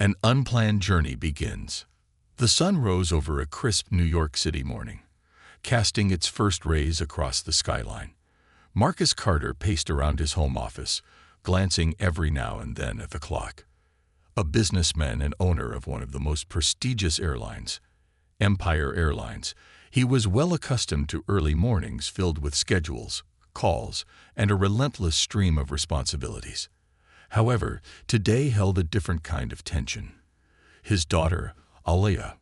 An unplanned journey begins. The sun rose over a crisp New York City morning, casting its first rays across the skyline. Marcus Carter paced around his home office, glancing every now and then at the clock. A businessman and owner of one of the most prestigious airlines, Empire Airlines, he was well accustomed to early mornings filled with schedules, calls, and a relentless stream of responsibilities. However, today held a different kind of tension. His daughter, Alia,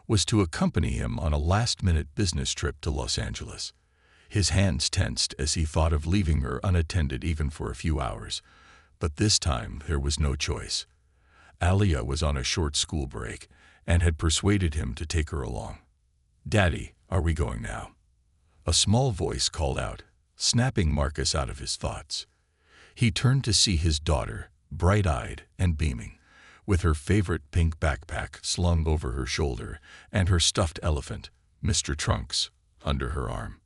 was to accompany him on a last-minute business trip to Los Angeles. His hands tensed as he thought of leaving her unattended even for a few hours. But this time there was no choice. Alia was on a short school break and had persuaded him to take her along. "Daddy, are we going now?" A small voice called out, snapping Marcus out of his thoughts. He turned to see his daughter, bright-eyed and beaming, with her favorite pink backpack slung over her shoulder and her stuffed elephant, Mr. Trunks, under her arm.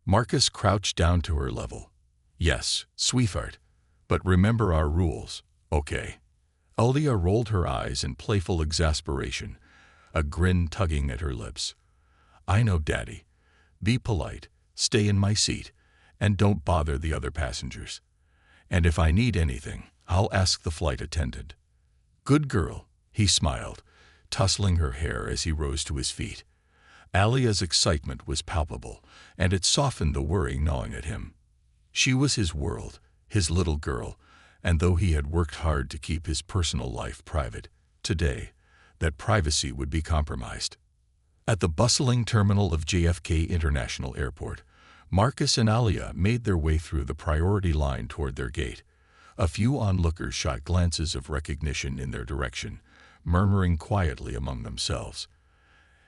Marcus crouched down to her level. "Yes, sweetheart, but remember our rules, okay?" Alia rolled her eyes in playful exasperation, a grin tugging at her lips. "I know, Daddy. Be polite, stay in my seat, and don't bother the other passengers. And if I need anything, I'll ask the flight attendant." "Good girl," he smiled, tussling her hair as he rose to his feet. Alia's excitement was palpable, and it softened the worry gnawing at him. She was his world, his little girl, and though he had worked hard to keep his personal life private, today, that privacy would be compromised. At the bustling terminal of JFK International Airport, Marcus and Alia made their way through the priority line toward their gate. A few onlookers shot glances of recognition in their direction, murmuring quietly among themselves.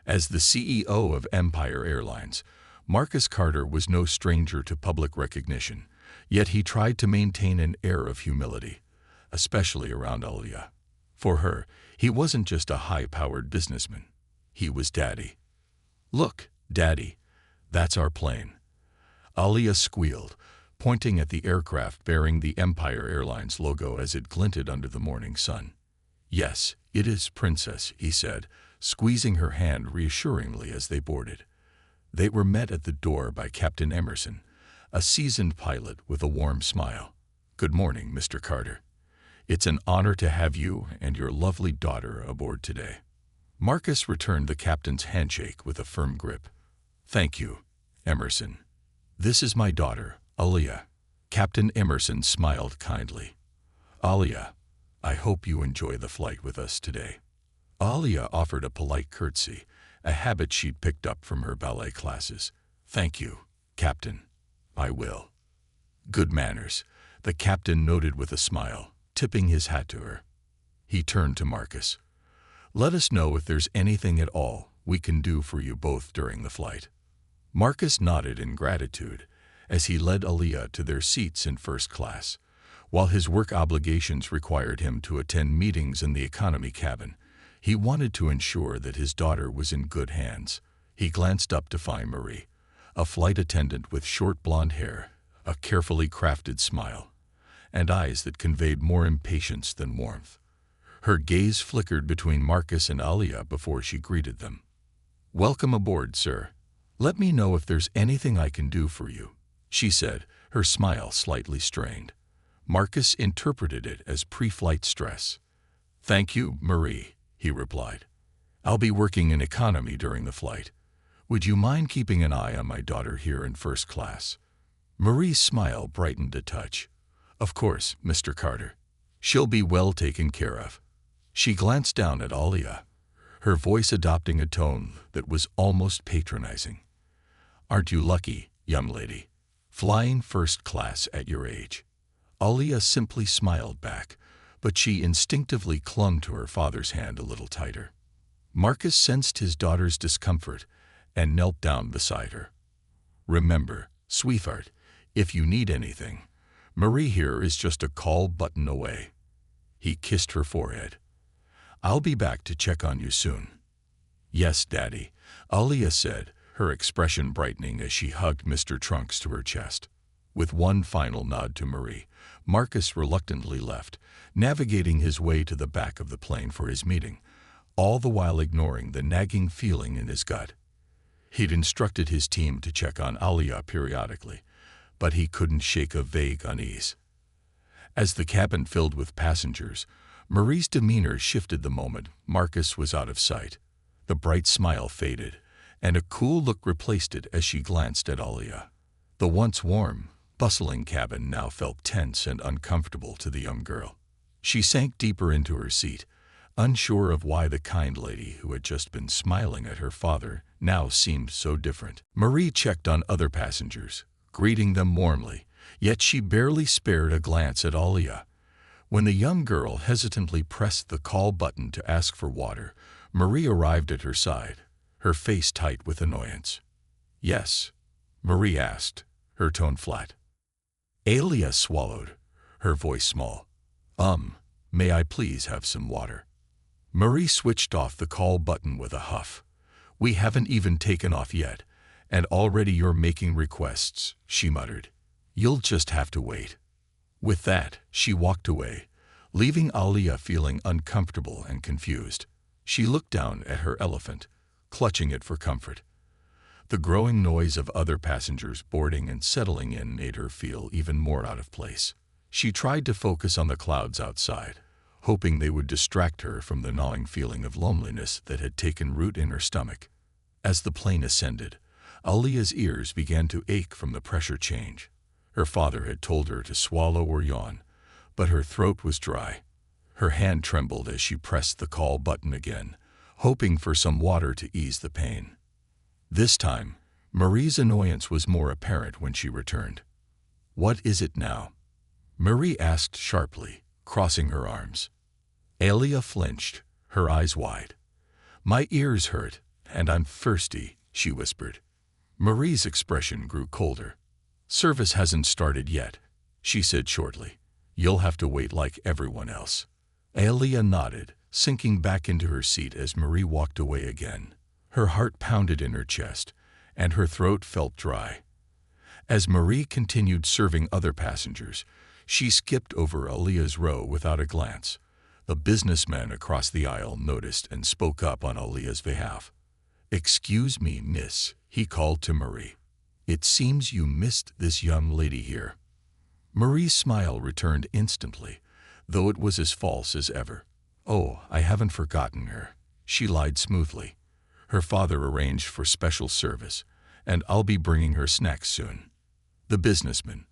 As the CEO of Empire Airlines, Marcus Carter was no stranger to public recognition, yet he tried to maintain an air of humility, especially around Alia. For her, he wasn't just a high-powered businessman. He was Daddy. "Look, Daddy, that's our plane." Alia squealed, pointing at the aircraft bearing the Empire Airlines logo as it glinted under the morning sun. "Yes, it is, Princess," he said, squeezing her hand reassuringly as they boarded. They were met at the door by Captain Emerson, a seasoned pilot with a warm smile. "Good morning, Mr. Carter. It's an honor to have you and your lovely daughter aboard today." Marcus returned the captain's handshake with a firm grip. "Thank you, Emerson. This is my daughter, Alia." Captain Emerson smiled kindly. "Alia, I hope you enjoy the flight with us today." Alia offered a polite curtsy, a habit she'd picked up from her ballet classes. "Thank you, Captain. I will." "Good manners," the captain noted with a smile, tipping his hat to her. He turned to Marcus. "Let us know if there's anything at all we can do for you both during the flight." Marcus nodded in gratitude as he led Alia to their seats in first class. While his work obligations required him to attend meetings in the economy cabin, he wanted to ensure that his daughter was in good hands. He glanced up to find Marie, a flight attendant with short blonde hair, a carefully crafted smile, and eyes that conveyed more impatience than warmth. Her gaze flickered between Marcus and Alia before she greeted them. "Welcome aboard, sir. Let me know if there's anything I can do for you," she said, her smile slightly strained. Marcus interpreted it as pre-flight stress. "Thank you, Marie," he replied. "I'll be working in economy during the flight. Would you mind keeping an eye on my daughter here in first class?" Marie's smile brightened a touch. "Of course, Mr. Carter. She'll be well taken care of." She glanced down at Alia, her voice adopting a tone that was almost patronizing. "Aren't you lucky, young lady, flying first class at your age?" Alia simply smiled back, but she instinctively clung to her father's hand a little tighter. Marcus sensed his daughter's discomfort and knelt down beside her. "Remember, sweetheart, if you need anything, Marie here is just a call button away." He kissed her forehead. "I'll be back to check on you soon." "Yes, Daddy," Alia said, her expression brightening as she hugged Mr. Trunks to her chest. With one final nod to Marie, Marcus reluctantly left, navigating his way to the back of the plane for his meeting, all the while ignoring the nagging feeling in his gut. He'd instructed his team to check on Alia periodically, but he couldn't shake a vague unease. As the cabin filled with passengers, Marie's demeanor shifted the moment Marcus was out of sight. The bright smile faded, and a cool look replaced it as she glanced at Alia. The once warm, bustling cabin now felt tense and uncomfortable to the young girl. She sank deeper into her seat, unsure of why the kind lady who had just been smiling at her father now seemed so different. Marie checked on other passengers, greeting them warmly, yet she barely spared a glance at Alia. When the young girl hesitantly pressed the call button to ask for water, Marie arrived at her side, her face tight with annoyance. "Yes?" Marie asked, her tone flat. Alia swallowed, her voice small. May I please have some water?" Marie switched off the call button with a huff. "We haven't even taken off yet, and already you're making requests," she muttered. "You'll just have to wait." With that, she walked away, leaving Alia feeling uncomfortable and confused. She looked down at her elephant, clutching it for comfort. The growing noise of other passengers boarding and settling in made her feel even more out of place. She tried to focus on the clouds outside, hoping they would distract her from the gnawing feeling of loneliness that had taken root in her stomach. As the plane ascended, Alia's ears began to ache from the pressure change. Her father had told her to swallow or yawn, but her throat was dry. Her hand trembled as she pressed the call button again, hoping for some water to ease the pain. This time, Marie's annoyance was more apparent when she returned. "What is it now?" Marie asked sharply, crossing her arms. Alia flinched, her eyes wide. "My ears hurt, and I'm thirsty," she whispered. Marie's expression grew colder. "Service hasn't started yet," she said shortly. "You'll have to wait like everyone else." Alia nodded, sinking back into her seat as Marie walked away again. Her heart pounded in her chest, and her throat felt dry. As Marie continued serving other passengers, she skipped over Alia's row without a glance. The businessman across the aisle noticed and spoke up on Alia's behalf. "Excuse me, miss," he called to Marie. "It seems you missed this young lady here." Marie's smile returned instantly, though it was as false as ever. "Oh, I haven't forgotten her," she lied smoothly. "Her father arranged for special service, and I'll be bringing her snacks soon." The businessman,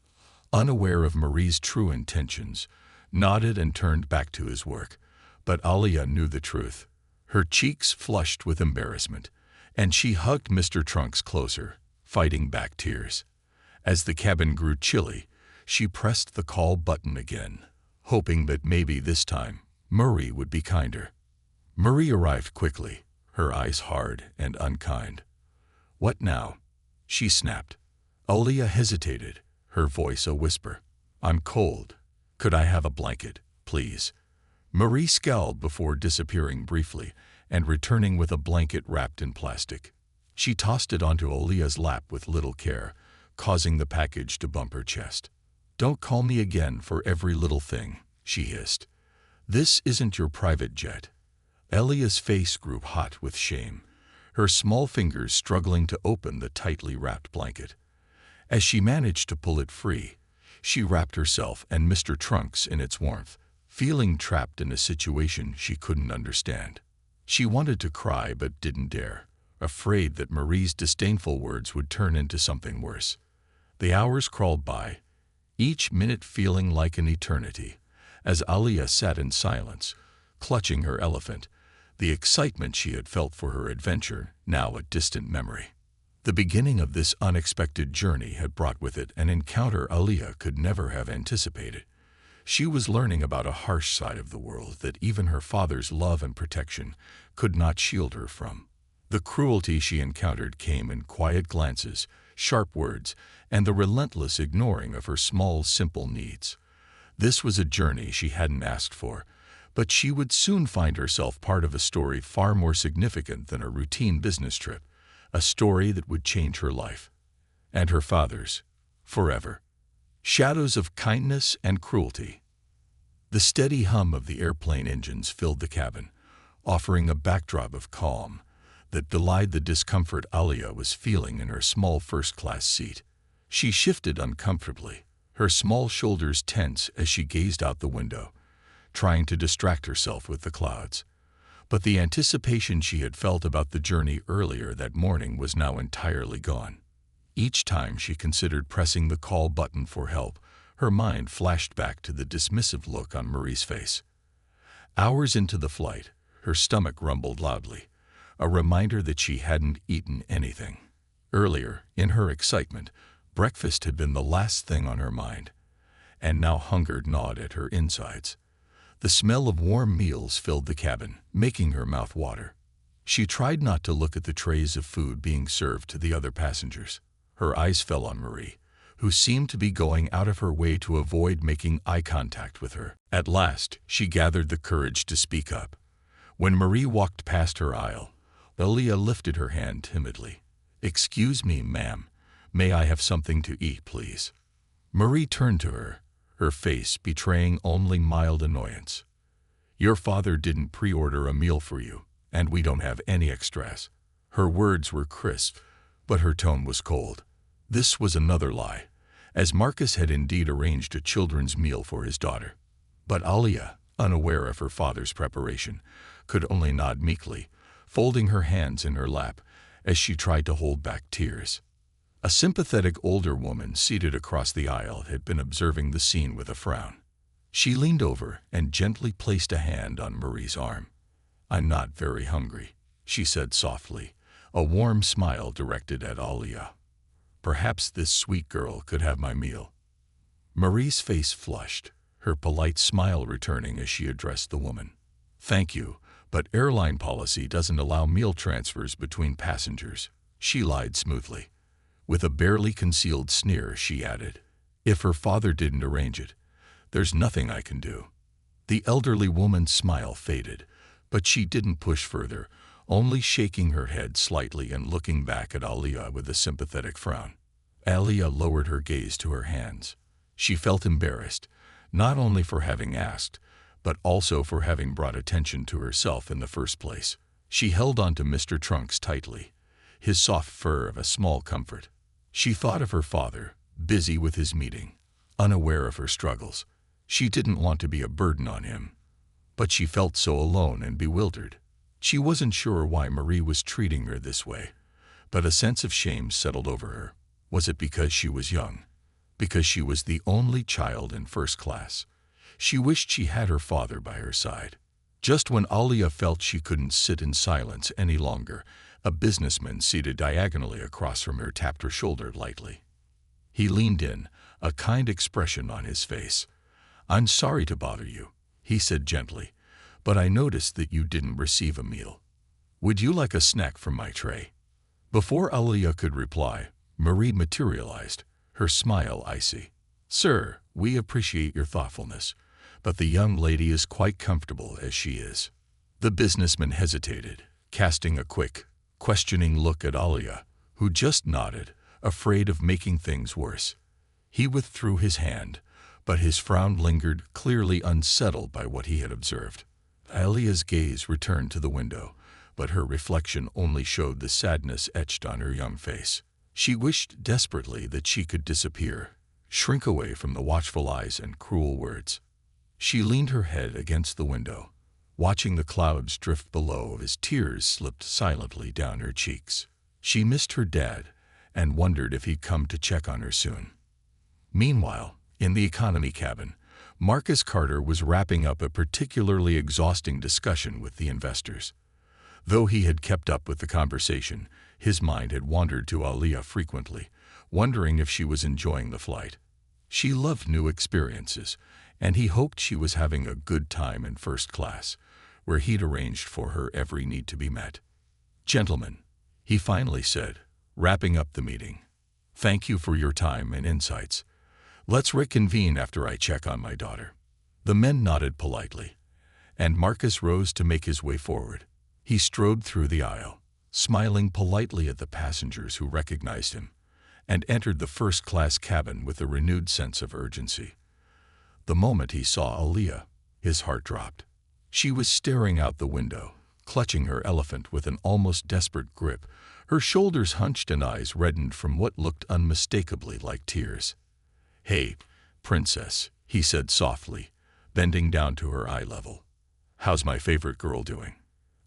unaware of Marie's true intentions, nodded and turned back to his work, but Alia knew the truth. Her cheeks flushed with embarrassment, and she hugged Mr. Trunks closer, fighting back tears. As the cabin grew chilly, she pressed the call button again, hoping that maybe this time Marie would be kinder. Marie arrived quickly, her eyes hard and unkind. "What now?" she snapped. Alia hesitated, her voice a whisper. "I'm cold. Could I have a blanket, please?" Marie scowled before disappearing briefly and returning with a blanket wrapped in plastic. She tossed it onto Alia's lap with little care, causing the package to bump her chest. "Don't call me again for every little thing," she hissed. "This isn't your private jet." Alia's face grew hot with shame, her small fingers struggling to open the tightly wrapped blanket. As she managed to pull it free, she wrapped herself and Mr. Trunks in its warmth, feeling trapped in a situation she couldn't understand. She wanted to cry but didn't dare, afraid that Marie's disdainful words would turn into something worse. The hours crawled by, each minute feeling like an eternity, as Alia sat in silence, clutching her elephant, the excitement she had felt for her adventure now a distant memory. The beginning of this unexpected journey had brought with it an encounter Alia could never have anticipated. She was learning about a harsh side of the world that even her father's love and protection could not shield her from. The cruelty she encountered came in quiet glances, sharp words, and the relentless ignoring of her small, simple needs. This was a journey she hadn't asked for, but she would soon find herself part of a story far more significant than a routine business trip, a story that would change her life. And her father's, forever. Shadows of kindness and cruelty. The steady hum of the airplane engines filled the cabin, offering a backdrop of calm that belied the discomfort Alia was feeling in her small first-class seat. She shifted uncomfortably, her small shoulders tense as she gazed out the window, trying to distract herself with the clouds. But the anticipation she had felt about the journey earlier that morning was now entirely gone. Each time she considered pressing the call button for help, her mind flashed back to the dismissive look on Marie's face. Hours into the flight, her stomach rumbled loudly, a reminder that she hadn't eaten anything. Earlier, in her excitement, breakfast had been the last thing on her mind, and now hunger gnawed at her insides. The smell of warm meals filled the cabin, making her mouth water. She tried not to look at the trays of food being served to the other passengers. Her eyes fell on Marie, who seemed to be going out of her way to avoid making eye contact with her. At last, she gathered the courage to speak up. When Marie walked past her aisle, Alia lifted her hand timidly. "Excuse me, ma'am. May I have something to eat, please?" Marie turned to her, her face betraying only mild annoyance. "Your father didn't pre-order a meal for you, and we don't have any extras." Her words were crisp, but her tone was cold. This was another lie, as Marcus had indeed arranged a children's meal for his daughter. But Alia, unaware of her father's preparation, could only nod meekly, folding her hands in her lap as she tried to hold back tears. A sympathetic older woman seated across the aisle had been observing the scene with a frown. She leaned over and gently placed a hand on Marie's arm. "I'm not very hungry," she said softly, a warm smile directed at Alia. "Perhaps this sweet girl could have my meal." Marie's face flushed, her polite smile returning as she addressed the woman. "Thank you, but airline policy doesn't allow meal transfers between passengers," she lied smoothly. With a barely concealed sneer, she added, "If her father didn't arrange it, there's nothing I can do." The elderly woman's smile faded, but she didn't push further, only shaking her head slightly and looking back at Alia with a sympathetic frown. Alia lowered her gaze to her hands. She felt embarrassed, not only for having asked, but also for having brought attention to herself in the first place. She held onto Mr. Trunks tightly, his soft fur of a small comfort. She thought of her father, busy with his meeting, unaware of her struggles. She didn't want to be a burden on him, but she felt so alone and bewildered. She wasn't sure why Marie was treating her this way, but a sense of shame settled over her. Was it because she was young? Because she was the only child in first class? She wished she had her father by her side. Just when Alia felt she couldn't sit in silence any longer, a businessman seated diagonally across from her tapped her shoulder lightly. He leaned in, a kind expression on his face. "I'm sorry to bother you," he said gently, "but I noticed that you didn't receive a meal. Would you like a snack from my tray?" Before Alia could reply, Marie materialized, her smile icy. "Sir, we appreciate your thoughtfulness, but the young lady is quite comfortable as she is." The businessman hesitated, casting a quick, questioning look at Alia, who just nodded, afraid of making things worse. He withdrew his hand, but his frown lingered, clearly unsettled by what he had observed. Alia's gaze returned to the window, but her reflection only showed the sadness etched on her young face. She wished desperately that she could disappear, shrink away from the watchful eyes and cruel words. She leaned her head against the window, watching the clouds drift below as tears slipped silently down her cheeks. She missed her dad and wondered if he'd come to check on her soon. Meanwhile, in the economy cabin, Marcus Carter was wrapping up a particularly exhausting discussion with the investors. Though he had kept up with the conversation, his mind had wandered to Alia frequently, wondering if she was enjoying the flight. She loved new experiences, and he hoped she was having a good time in first class, where he'd arranged for her every need to be met. "Gentlemen," he finally said, wrapping up the meeting, "thank you for your time and insights. Let's reconvene after I check on my daughter." The men nodded politely, and Marcus rose to make his way forward. He strode through the aisle, smiling politely at the passengers who recognized him, and entered the first-class cabin with a renewed sense of urgency. The moment he saw Aaliyah, his heart dropped. She was staring out the window, clutching her elephant with an almost desperate grip, her shoulders hunched and eyes reddened from what looked unmistakably like tears. "Hey, princess," he said softly, bending down to her eye level. "How's my favorite girl doing?"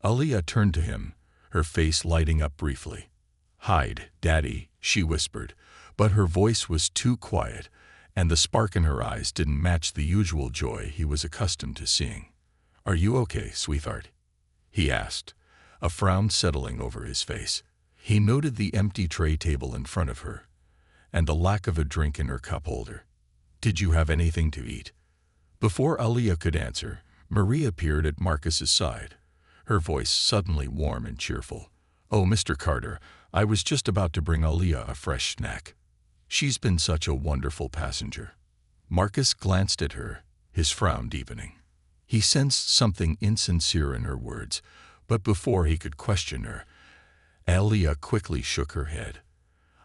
Aaliyah turned to him, her face lighting up briefly. "Hide, Daddy," she whispered, but her voice was too quiet, and the spark in her eyes didn't match the usual joy he was accustomed to seeing. "Are you okay, sweetheart?" he asked, a frown settling over his face. He noted the empty tray table in front of her, and the lack of a drink in her cup holder. "Did you have anything to eat?" Before Aaliyah could answer, Marie appeared at Marcus's side, her voice suddenly warm and cheerful. "Oh, Mr. Carter, I was just about to bring Aaliyah a fresh snack. She's been such a wonderful passenger." Marcus glanced at her, his frown deepening. He sensed something insincere in her words, but before he could question her, Aaliyah quickly shook her head.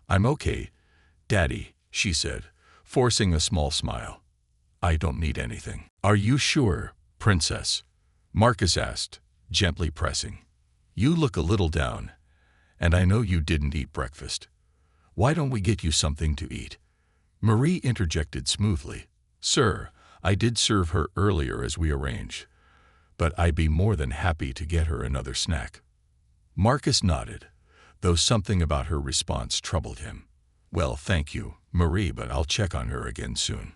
"I'm okay, Daddy," she said, forcing a small smile. "I don't need anything." "Are you sure, Princess?" Marcus asked, gently pressing. "You look a little down, and I know you didn't eat breakfast. Why don't we get you something to eat?" Marie interjected smoothly. "Sir, I did serve her earlier as we arranged, but I'd be more than happy to get her another snack." Marcus nodded, though something about her response troubled him. "Well, thank you, Marie, but I'll check on her again soon."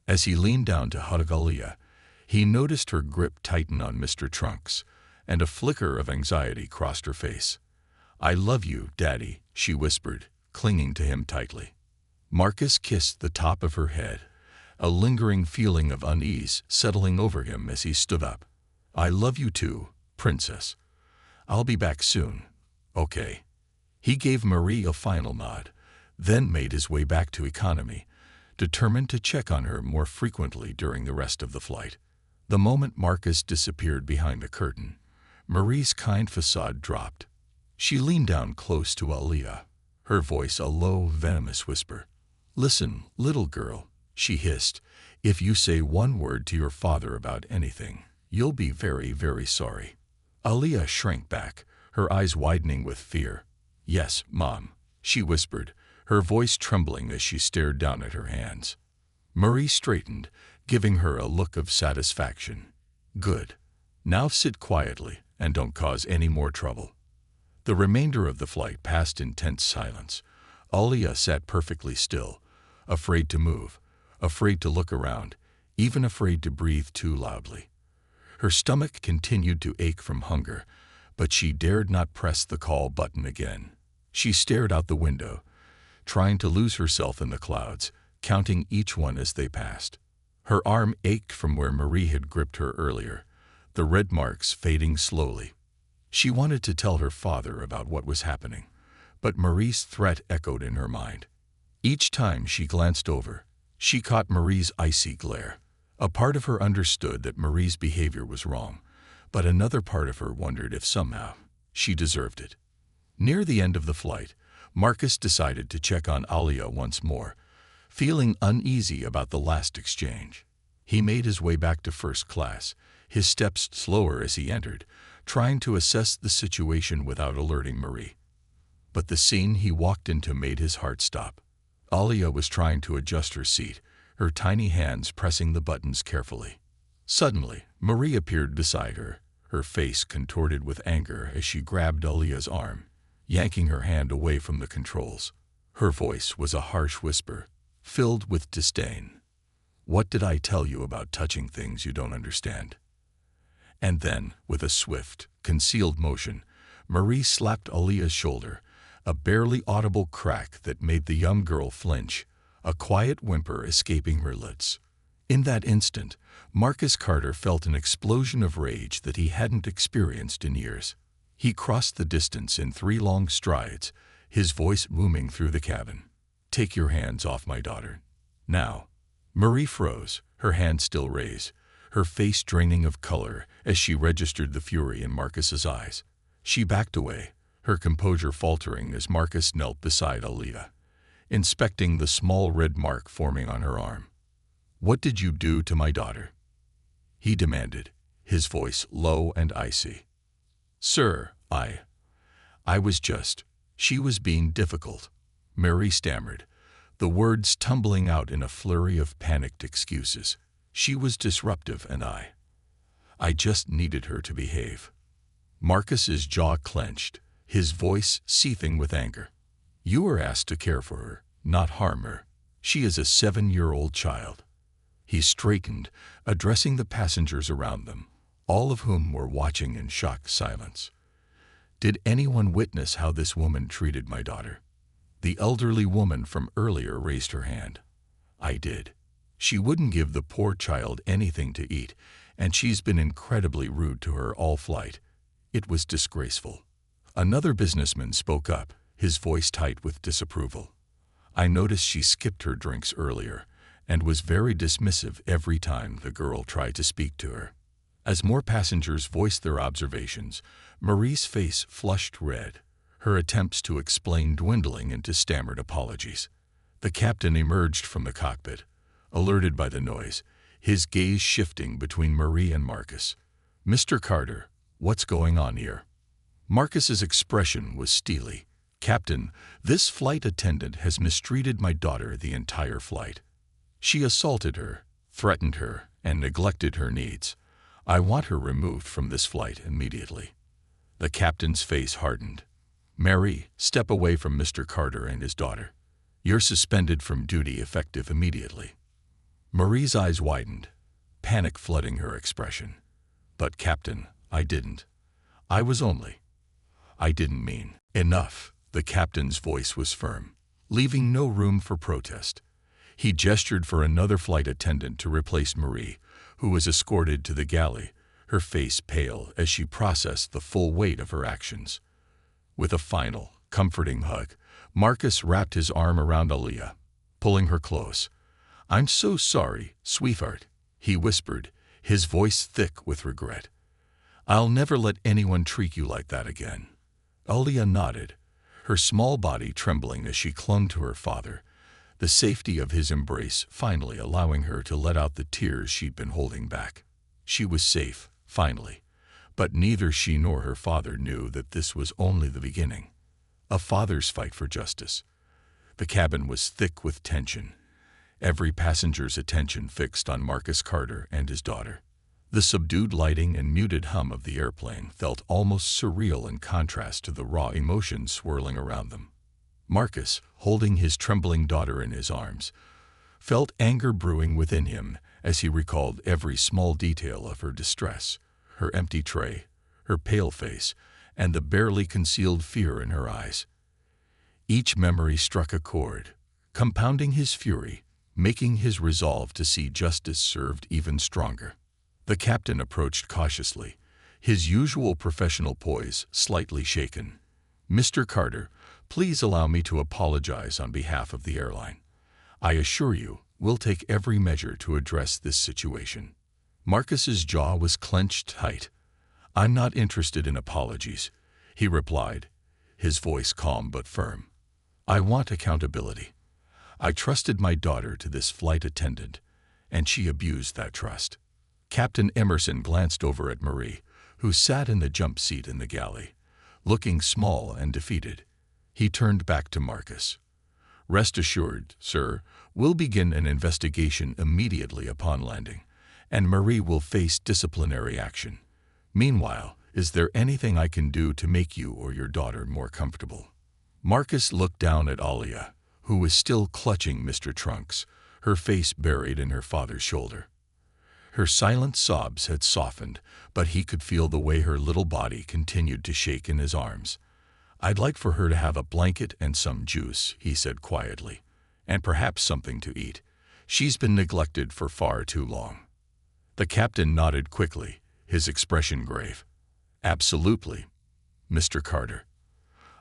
As he leaned down to hug Aaliyah, he noticed her grip tighten on Mr. Trunks, and a flicker of anxiety crossed her face. "I love you, Daddy," she whispered, clinging to him tightly. Marcus kissed the top of her head, a lingering feeling of unease settling over him as he stood up. "I love you too, Princess. I'll be back soon, okay?" He gave Marie a final nod, then made his way back to economy, determined to check on her more frequently during the rest of the flight. The moment Marcus disappeared behind the curtain, Marie's kind facade dropped. She leaned down close to Aaliyah, her voice a low, venomous whisper. "Listen, little girl," she hissed, "if you say one word to your father about anything, you'll be very, very sorry." Aaliyah shrank back, her eyes widening with fear. "Yes, Mom," she whispered, her voice trembling as she stared down at her hands. Marie straightened, giving her a look of satisfaction. "Good. Now sit quietly and don't cause any more trouble." The remainder of the flight passed in tense silence. Aaliyah sat perfectly still, afraid to move, afraid to look around, even afraid to breathe too loudly. Her stomach continued to ache from hunger, but she dared not press the call button again. She stared out the window, trying to lose herself in the clouds, counting each one as they passed. Her arm ached from where Marie had gripped her earlier, the red marks fading slowly. She wanted to tell her father about what was happening, but Marie's threat echoed in her mind. Each time she glanced over, she caught Marie's icy glare. A part of her understood that Marie's behavior was wrong, but another part of her wondered if somehow she deserved it. Near the end of the flight, Marcus decided to check on Aaliyah once more, feeling uneasy about the last exchange. He made his way back to first class, his steps slower as he entered, trying to assess the situation without alerting Marie. But the scene he walked into made his heart stop. Aaliyah was trying to adjust her seat, her tiny hands pressing the buttons carefully. Suddenly, Marie appeared beside her, her face contorted with anger as she grabbed Aaliyah's arm, yanking her hand away from the controls. Her voice was a harsh whisper, filled with disdain. "What did I tell you about touching things you don't understand?" And then, with a swift, concealed motion, Marie slapped Aaliyah's shoulder, a barely audible crack that made the young girl flinch, a quiet whimper escaping her lips. In that instant, Marcus Carter felt an explosion of rage that he hadn't experienced in years. He crossed the distance in 3 long strides, his voice booming through the cabin. "Take your hands off my daughter. Now." Marie froze, her hand still raised, her face draining of color as she registered the fury in Marcus's eyes. She backed away, her composure faltering as Marcus knelt beside Aaliyah. inspecting the small red mark forming on her arm. "What did you do to my daughter?" he demanded, his voice low and icy. "Sir, I was just—" She was being difficult, Mary stammered, the words tumbling out in a flurry of panicked excuses. She was disruptive and I just needed her to behave. Marcus's jaw clenched, his voice seething with anger. "You were asked to care for her, not harm her. She is a 7-year-old child." He straightened, addressing the passengers around them, all of whom were watching in shocked silence. "Did anyone witness how this woman treated my daughter?" The elderly woman from earlier raised her hand. "I did. She wouldn't give the poor child anything to eat, and she's been incredibly rude to her all flight. It was disgraceful." Another businessman spoke up, his voice tight with disapproval. "I noticed she skipped her drinks earlier and was very dismissive every time the girl tried to speak to her." As more passengers voiced their observations, Marie's face flushed red, her attempts to explain dwindling into stammered apologies. The captain emerged from the cockpit, alerted by the noise, his gaze shifting between Marie and Marcus. "Mr. Carter, what's going on here?" Marcus's expression was steely. "Captain, this flight attendant has mistreated my daughter the entire flight. She assaulted her, threatened her, and neglected her needs. I want her removed from this flight immediately." The captain's face hardened. "Mary, step away from Mr. Carter and his daughter. You're suspended from duty effective immediately." Marie's eyes widened, panic flooding her expression. "But Captain, I didn't. I didn't mean." "Enough." The captain's voice was firm, leaving no room for protest. He gestured for another flight attendant to replace Marie, who was escorted to the galley, her face pale as she processed the full weight of her actions. With a final, comforting hug, Marcus wrapped his arm around Aaliyah, pulling her close. "I'm so sorry, sweetheart," he whispered, his voice thick with regret. "I'll never let anyone treat you like that again." Aaliyah nodded, her small body trembling as she clung to her father, the safety of his embrace finally allowing her to let out the tears she'd been holding back. She was safe, finally, but neither she nor her father knew that this was only the beginning. A father's fight for justice. The cabin was thick with tension, every passenger's attention fixed on Marcus Carter and his daughter. The subdued lighting and muted hum of the airplane felt almost surreal in contrast to the raw emotions swirling around them. Marcus, holding his trembling daughter in his arms, felt anger brewing within him as he recalled every small detail of her distress, her empty tray, her pale face, and the barely concealed fear in her eyes. Each memory struck a chord, compounding his fury, making his resolve to see justice served even stronger. The captain approached cautiously, his usual professional poise slightly shaken. "Mr. Carter, please allow me to apologize on behalf of the airline. I assure you, we'll take every measure to address this situation." Marcus's jaw was clenched tight. "I'm not interested in apologies," he replied, his voice calm but firm. "I want accountability. I trusted my daughter to this flight attendant, and she abused that trust." Captain Emerson glanced over at Marie, who sat in the jump seat in the galley, looking small and defeated. He turned back to Marcus. "Rest assured, sir, we'll begin an investigation immediately upon landing, and Marie will face disciplinary action. Meanwhile, is there anything I can do to make you or your daughter more comfortable?" Marcus looked down at Aaliyah, who was still clutching Mr. Trunks, her face buried in her father's shoulder. Her silent sobs had softened, but he could feel the way her little body continued to shake in his arms. "I'd like for her to have a blanket and some juice," he said quietly, "and perhaps something to eat. She's been neglected for far too long." The captain nodded quickly, his expression grave. "Absolutely, Mr. Carter.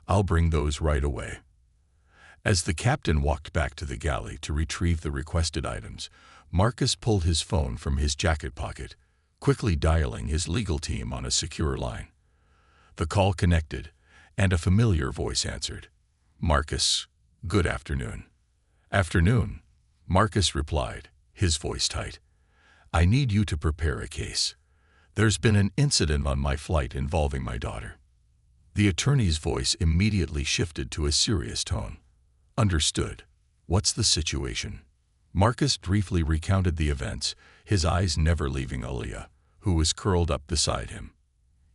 I'll bring those right away." As the captain walked back to the galley to retrieve the requested items, Marcus pulled his phone from his jacket pocket, quickly dialing his legal team on a secure line. The call connected, and a familiar voice answered. "Marcus, good afternoon. "Afternoon," Marcus replied, his voice tight. "I need you to prepare a case. There's been an incident on my flight involving my daughter." The attorney's voice immediately shifted to a serious tone. "Understood. What's the situation?" Marcus briefly recounted the events, his eyes never leaving Aaliyah, who was curled up beside him.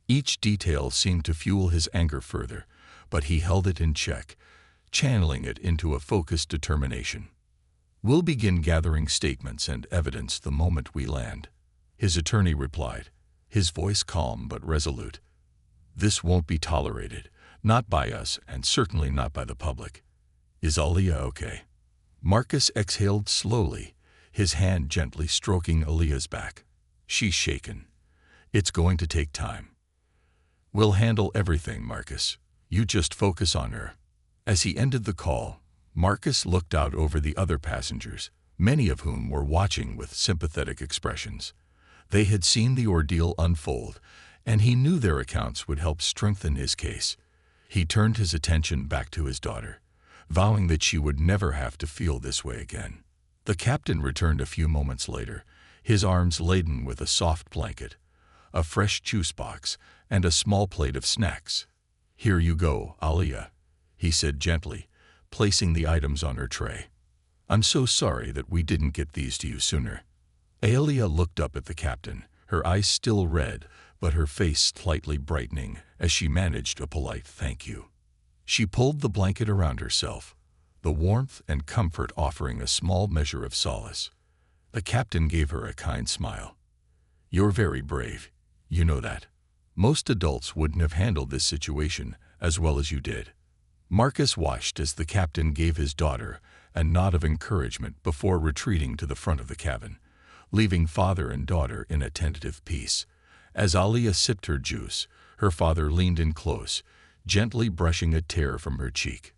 Each detail seemed to fuel his anger further, but he held it in check, channeling it into a focused determination. "We'll begin gathering statements and evidence the moment we land," his attorney replied, his voice calm but resolute. "This won't be tolerated, not by us and certainly not by the public. Is Aaliyah okay?" Marcus exhaled slowly, his hand gently stroking Aaliyah's back. "She's shaken. It's going to take time." "We'll handle everything, Marcus. You just focus on her." As he ended the call, Marcus looked out over the other passengers, many of whom were watching with sympathetic expressions. They had seen the ordeal unfold, and he knew their accounts would help strengthen his case. He turned his attention back to his daughter, vowing that she would never have to feel this way again. The captain returned a few moments later, his arms laden with a soft blanket, a fresh juice box, and a small plate of snacks. "Here you go, Aaliyah," he said gently, placing the items on her tray. "I'm so sorry that we didn't get these to you sooner." Aaliyah looked up at the captain, her eyes still red, but her face slightly brightening as she managed a polite "thank you." She pulled the blanket around herself, the warmth and comfort offering a small measure of solace. The captain gave her a kind smile. "You're very brave, you know that. Most adults wouldn't have handled this situation as well as you did." Marcus watched as the captain gave his daughter a nod of encouragement before retreating to the front of the cabin, leaving father and daughter in a tentative peace. As Aaliyah sipped her juice, her father leaned in close, gently brushing a tear from her cheek.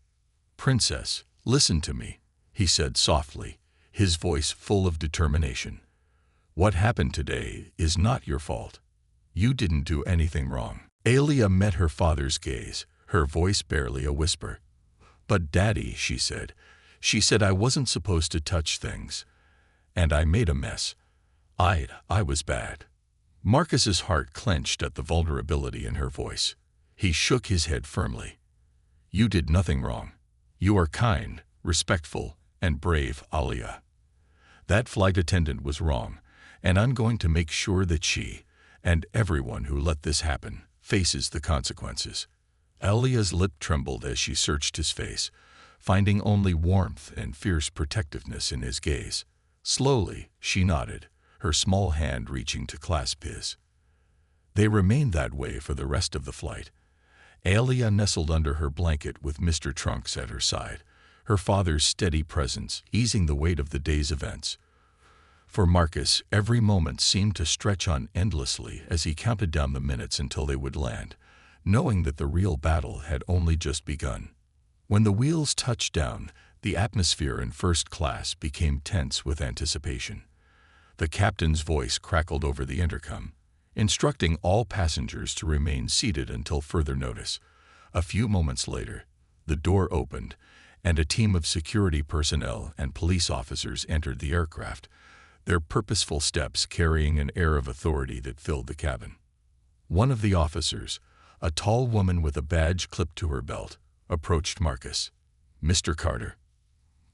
"Princess, listen to me," he said softly, his voice full of determination. "What happened today is not your fault. You didn't do anything wrong." Aaliyah met her father's gaze, her voice barely a whisper. "But Daddy," she said I wasn't supposed to touch things. And I made a mess. I was bad." Marcus's heart clenched at the vulnerability in her voice. He shook his head firmly. "You did nothing wrong. You are kind, respectful, and brave, Aaliyah. That flight attendant was wrong, and I'm going to make sure that she, and everyone who let this happen, faces the consequences." Aaliyah's lip trembled as she searched his face, finding only warmth and fierce protectiveness in his gaze. Slowly, she nodded, her small hand reaching to clasp his. They remained that way for the rest of the flight. Aaliyah nestled under her blanket with Mr. Trunks at her side, her father's steady presence easing the weight of the day's events. For Marcus, every moment seemed to stretch on endlessly as he counted down the minutes until they would land, knowing that the real battle had only just begun. When the wheels touched down, the atmosphere in first class became tense with anticipation. The captain's voice crackled over the intercom, instructing all passengers to remain seated until further notice. A few moments later, the door opened, and a team of security personnel and police officers entered the aircraft, their purposeful steps carrying an air of authority that filled the cabin. One of the officers, a tall woman with a badge clipped to her belt, approached Marcus. "Mr. Carter."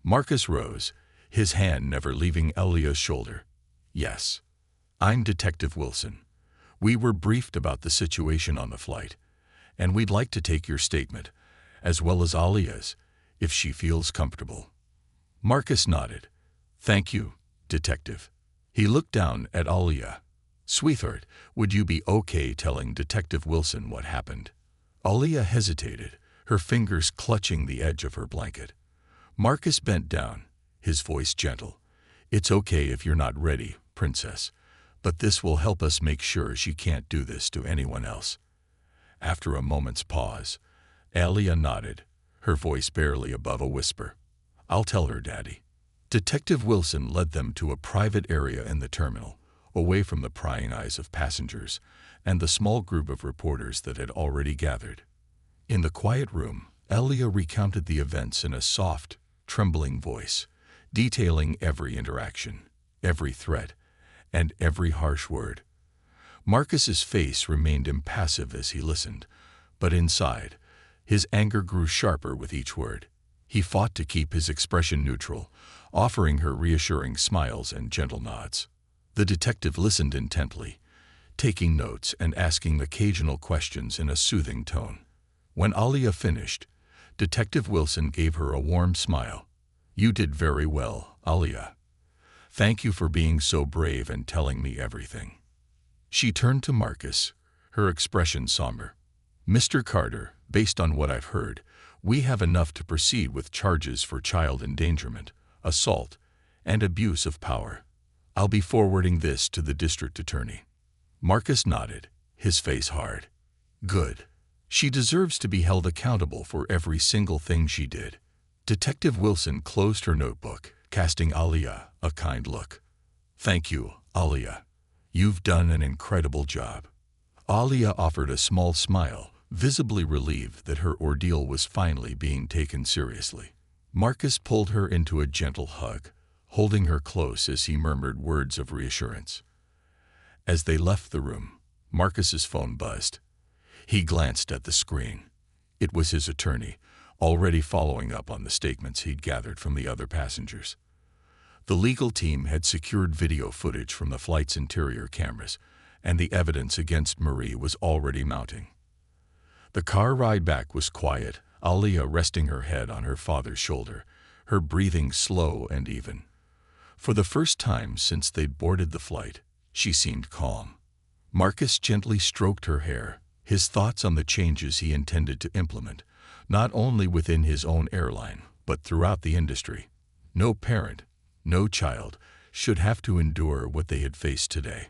Marcus rose, his hand never leaving Aaliyah's shoulder. "Yes. I'm Detective Wilson. We were briefed about the situation on the flight, and we'd like to take your statement, as well as Aaliyah's, if she feels comfortable." Marcus nodded. "Thank you, Detective." He looked down at Aaliyah. "Sweetheart, would you be okay telling Detective Wilson what happened?" Aaliyah hesitated, her fingers clutching the edge of her blanket. Marcus bent down, his voice gentle. "It's okay if you're not ready, Princess, but this will help us make sure she can't do this to anyone else." After a moment's pause, Aaliyah nodded, her voice barely above a whisper. "I'll tell her, Daddy." Detective Wilson led them to a private area in the terminal, away from the prying eyes of passengers and the small group of reporters that had already gathered. In the quiet room, Aaliyah recounted the events in a soft, trembling voice, detailing every interaction, every threat, and every harsh word. Marcus's face remained impassive as he listened, but inside, his anger grew sharper with each word. He fought to keep his expression neutral, offering her reassuring smiles and gentle nods. The detective listened intently, taking notes and asking occasional questions in a soothing tone. When Alia finished, Detective Wilson gave her a warm smile. "You did very well, Alia. Thank you for being so brave and telling me everything." She turned to Marcus, her expression somber. "Mr. Carter, based on what I've heard, we have enough to proceed with charges for child endangerment, assault, and abuse of power. I'll be forwarding this to the district attorney." Marcus nodded, his face hard. "Good. She deserves to be held accountable for every single thing she did." Detective Wilson closed her notebook, casting Alia a kind look. "Thank you, Alia. You've done an incredible job." Alia offered a small smile, visibly relieved that her ordeal was finally being taken seriously. Marcus pulled her into a gentle hug, holding her close as he murmured words of reassurance. As they left the room, Marcus's phone buzzed. He glanced at the screen. It was his attorney, already following up on the statements he'd gathered from the other passengers. The legal team had secured video footage from the flight's interior cameras, and the evidence against Marie was already mounting. The car ride back was quiet, Alia resting her head on her father's shoulder, her breathing slow and even. For the first time since they'd boarded the flight, she seemed calm. Marcus gently stroked her hair, his thoughts on the changes he intended to implement, not only within his own airline, but throughout the industry. No parent, no child, should have to endure what they had faced today.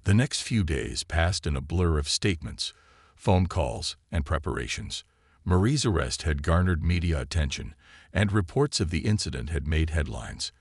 The next few days passed in a blur of statements, phone calls, and preparations. Marie's arrest had garnered media attention, and reports of the incident had made headlines.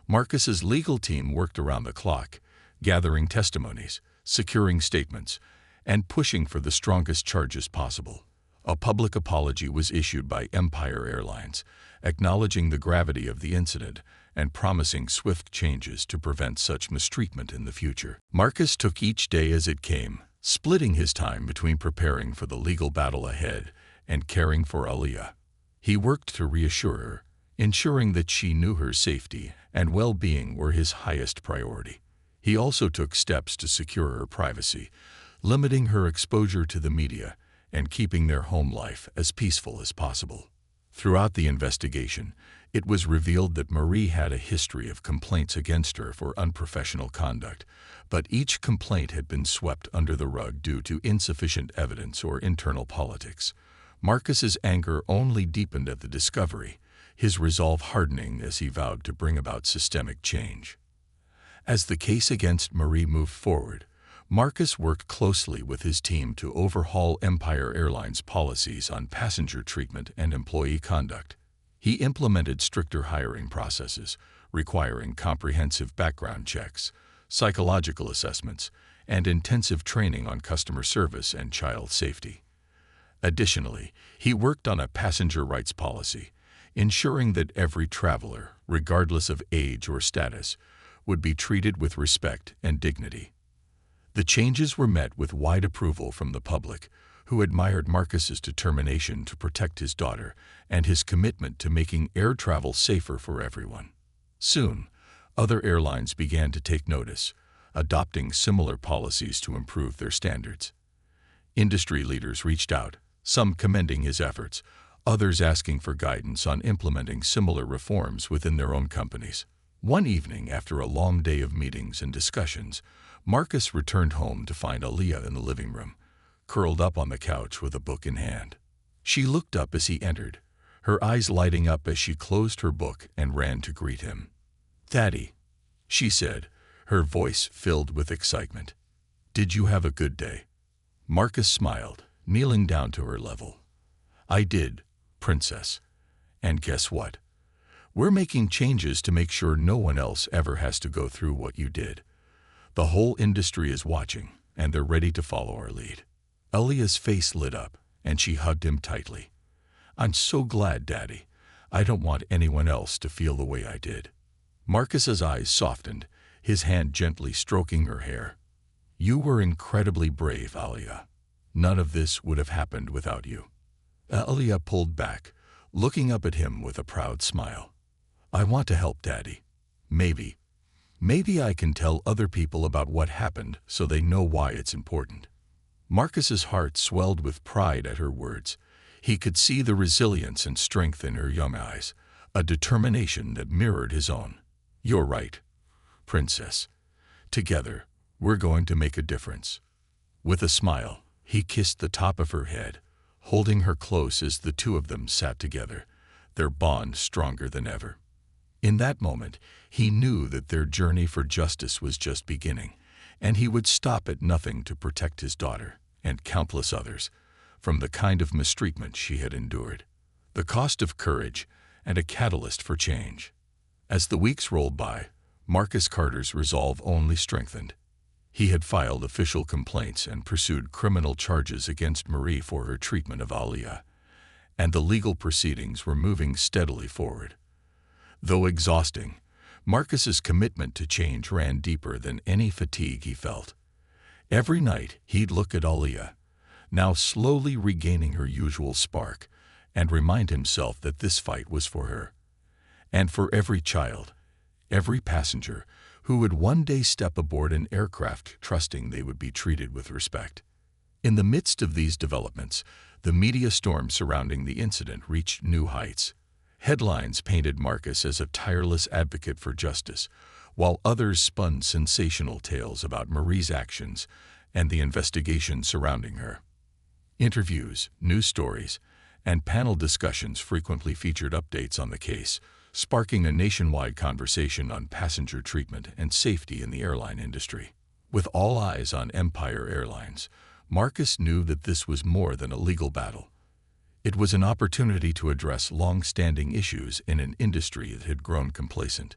Marcus's legal team worked around the clock, gathering testimonies, securing statements, and pushing for the strongest charges possible. A public apology was issued by Empire Airlines, acknowledging the gravity of the incident and promising swift changes to prevent such mistreatment in the future. Marcus took each day as it came, splitting his time between preparing for the legal battle ahead and caring for Alia. He worked to reassure her, ensuring that she knew her safety and well-being were his highest priority. He also took steps to secure her privacy, limiting her exposure to the media and keeping their home life as peaceful as possible. Throughout the investigation, it was revealed that Marie had a history of complaints against her for unprofessional conduct, but each complaint had been swept under the rug due to insufficient evidence or internal politics. Marcus's anger only deepened at the discovery, his resolve hardening as he vowed to bring about systemic change. As the case against Marie moved forward, Marcus worked closely with his team to overhaul Empire Airlines' policies on passenger treatment and employee conduct. He implemented stricter hiring processes, requiring comprehensive background checks, psychological assessments, and intensive training on customer service and child safety. Additionally, he worked on a passenger rights policy, ensuring that every traveler, regardless of age or status, would be treated with respect and dignity. The changes were met with wide approval from the public, who admired Marcus's determination to protect his daughter and his commitment to making air travel safer for everyone. Soon, other airlines began to take notice, adopting similar policies to improve their standards. Industry leaders reached out, some commending his efforts, others asking for guidance on implementing similar reforms within their own companies. One evening, after a long day of meetings and discussions, Marcus returned home to find Alia in the living room, curled up on the couch with a book in hand. She looked up as he entered, her eyes lighting up as she closed her book and ran to greet him. "Daddy," she said, her voice filled with excitement. "Did you have a good day?" Marcus smiled, kneeling down to her level. "I did, Princess. And guess what? We're making changes to make sure no one else ever has to go through what you did. The whole industry is watching, and they're ready to follow our lead." Alia's face lit up, and she hugged him tightly. "I'm so glad, Daddy. I don't want anyone else to feel the way I did." Marcus's eyes softened, his hand gently stroking her hair. "You were incredibly brave, Alia. None of this would have happened without you." Alia pulled back, looking up at him with a proud smile. "I want to help, Daddy. Maybe I can tell other people about what happened so they know why it's important." Marcus's heart swelled with pride at her words. He could see the resilience and strength in her young eyes, a determination that mirrored his own. "You're right, Princess. Together, we're going to make a difference." With a smile, he kissed the top of her head, holding her close as the two of them sat together, their bond stronger than ever. In that moment, he knew that their journey for justice was just beginning, and he would stop at nothing to protect his daughter, and countless others, from the kind of mistreatment she had endured. The cost of courage, and a catalyst for change. As the weeks rolled by, Marcus Carter's resolve only strengthened. He had filed official complaints and pursued criminal charges against Marie for her treatment of Alia, and the legal proceedings were moving steadily forward. Though exhausting, Marcus's commitment to change ran deeper than any fatigue he felt. Every night he'd look at Alia, now slowly regaining her usual spark, and remind himself that this fight was for her. And for every child, every passenger, who would one day step aboard an aircraft trusting they would be treated with respect. In the midst of these developments, the media storm surrounding the incident reached new heights. Headlines painted Marcus as a tireless advocate for justice, while others spun sensational tales about Marie's actions and the investigation surrounding her. Interviews, news stories, and panel discussions frequently featured updates on the case, sparking a nationwide conversation on passenger treatment and safety in the airline industry. With all eyes on Empire Airlines, Marcus knew that this was more than a legal battle. It was an opportunity to address long-standing issues in an industry that had grown complacent.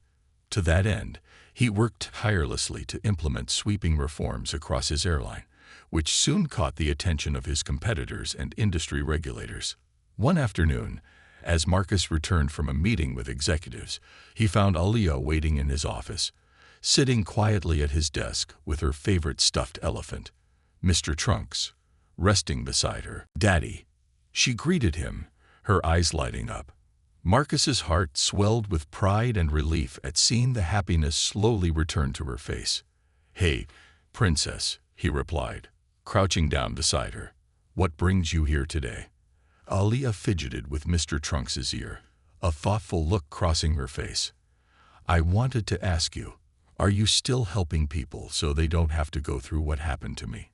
To that end, he worked tirelessly to implement sweeping reforms across his airline, which soon caught the attention of his competitors and industry regulators. One afternoon, as Marcus returned from a meeting with executives, he found Alia waiting in his office, sitting quietly at his desk with her favorite stuffed elephant, Mr. Trunks, resting beside her. "Daddy," she greeted him, her eyes lighting up. Marcus's heart swelled with pride and relief at seeing the happiness slowly return to her face. "Hey, Princess," he replied, crouching down beside her. "What brings you here today?" Alia fidgeted with Mr. Trunks's ear, a thoughtful look crossing her face. "I wanted to ask you, are you still helping people so they don't have to go through what happened to me?"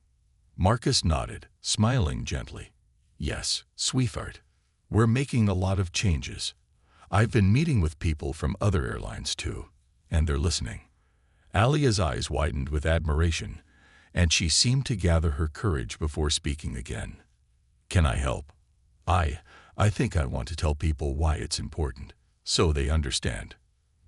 Marcus nodded, smiling gently. "Yes, sweetheart. We're making a lot of changes. I've been meeting with people from other airlines too, and they're listening." Alia's eyes widened with admiration, and she seemed to gather her courage before speaking again. "Can I help? I think I want to tell people why it's important, so they understand."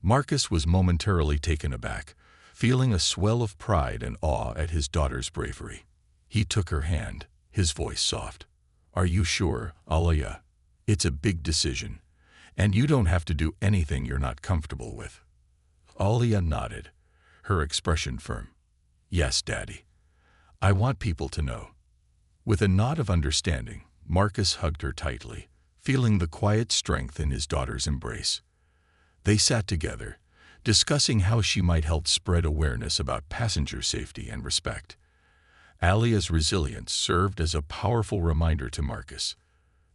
Marcus was momentarily taken aback, feeling a swell of pride and awe at his daughter's bravery. He took her hand, his voice soft. "Are you sure, Alia? It's a big decision, and you don't have to do anything you're not comfortable with." Alia nodded, her expression firm. "Yes, Daddy. I want people to know." With a nod of understanding, Marcus hugged her tightly, feeling the quiet strength in his daughter's embrace. They sat together, discussing how she might help spread awareness about passenger safety and respect. Alia's resilience served as a powerful reminder to Marcus.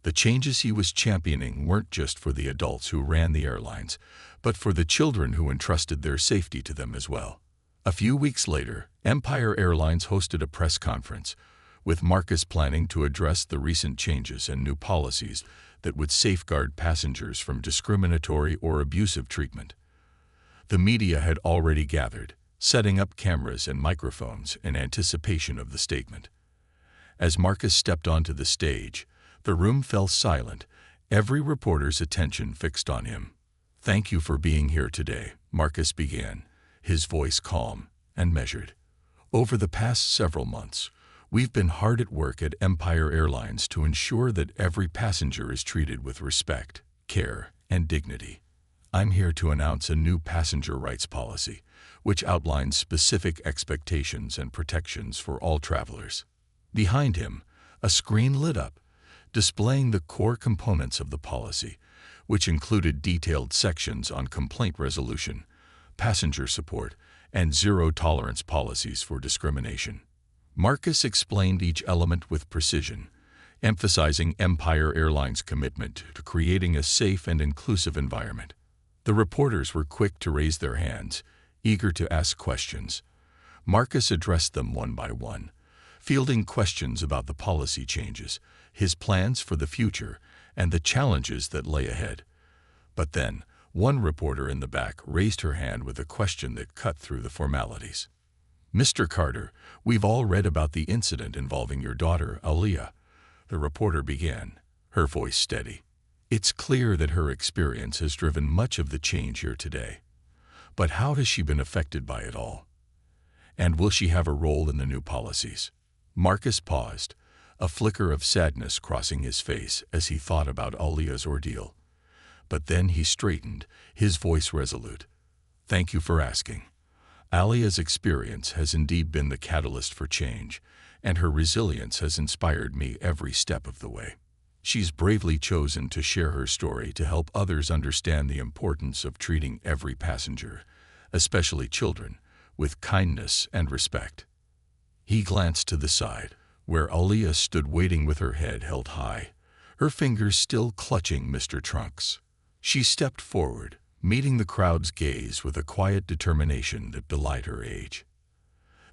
The changes he was championing weren't just for the adults who ran the airlines, but for the children who entrusted their safety to them as well. A few weeks later, Empire Airlines hosted a press conference, with Marcus planning to address the recent changes and new policies that would safeguard passengers from discriminatory or abusive treatment. The media had already gathered, setting up cameras and microphones in anticipation of the statement. As Marcus stepped onto the stage, the room fell silent, every reporter's attention fixed on him. "Thank you for being here today," Marcus began, his voice calm and measured. "Over the past several months, we've been hard at work at Empire Airlines to ensure that every passenger is treated with respect, care, and dignity. I'm here to announce a new passenger rights policy, which outlines specific expectations and protections for all travelers. Behind him, a screen lit up, displaying the core components of the policy, which included detailed sections on complaint resolution, passenger support, and zero-tolerance policies for discrimination. Marcus explained each element with precision, emphasizing Empire Airlines' commitment to creating a safe and inclusive environment. The reporters were quick to raise their hands, eager to ask questions. Marcus addressed them one by one, fielding questions about the policy changes, his plans for the future, and the challenges that lay ahead. But then, one reporter in the back raised her hand with a question that cut through the formalities. "Mr. Carter, we've all read about the incident involving your daughter, Aaliyah," the reporter began, her voice steady. "It's clear that her experience has driven much of the change here today. But how has she been affected by it all? And will she have a role in the new policies?" Marcus paused, a flicker of sadness crossing his face as he thought about Aaliyah's ordeal. But then he straightened, his voice resolute. "Thank you for asking. Aaliyah's experience has indeed been the catalyst for change, and her resilience has inspired me every step of the way. She's bravely chosen to share her story to help others understand the importance of treating every passenger, especially children, with kindness and respect." He glanced to the side, where Aaliyah stood waiting with her head held high, her fingers still clutching Mr. Trunk's. She stepped forward, meeting the crowd's gaze with a quiet determination that belied her age.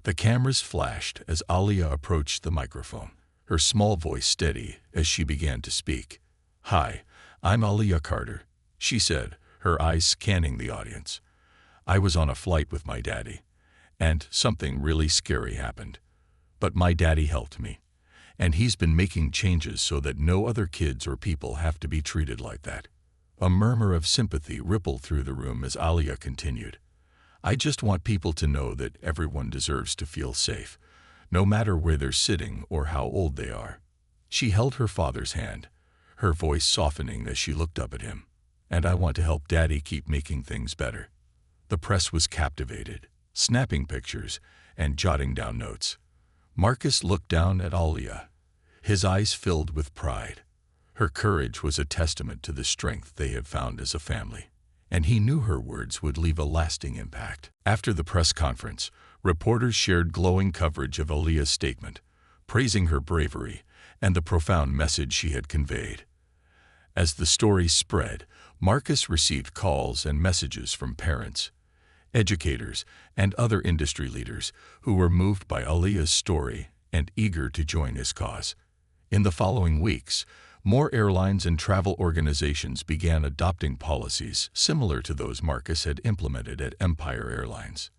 The cameras flashed as Aaliyah approached the microphone, her small voice steady as she began to speak. "Hi, I'm Aaliyah Carter," she said, her eyes scanning the audience. "I was on a flight with my daddy, and something really scary happened. But my daddy helped me, and he's been making changes so that no other kids or people have to be treated like that." A murmur of sympathy rippled through the room as Aaliyah continued. "I just want people to know that everyone deserves to feel safe, no matter where they're sitting or how old they are." She held her father's hand, her voice softening as she looked up at him. "And I want to help Daddy keep making things better." The press was captivated, snapping pictures and jotting down notes. Marcus looked down at Aaliyah, his eyes filled with pride. Her courage was a testament to the strength they had found as a family, and he knew her words would leave a lasting impact. After the press conference, reporters shared glowing coverage of Aaliyah's statement, praising her bravery and the profound message she had conveyed. As the story spread, Marcus received calls and messages from parents, educators, and other industry leaders who were moved by Aaliyah's story and eager to join his cause. In the following weeks, more airlines and travel organizations began adopting policies similar to those Marcus had implemented at Empire Airlines.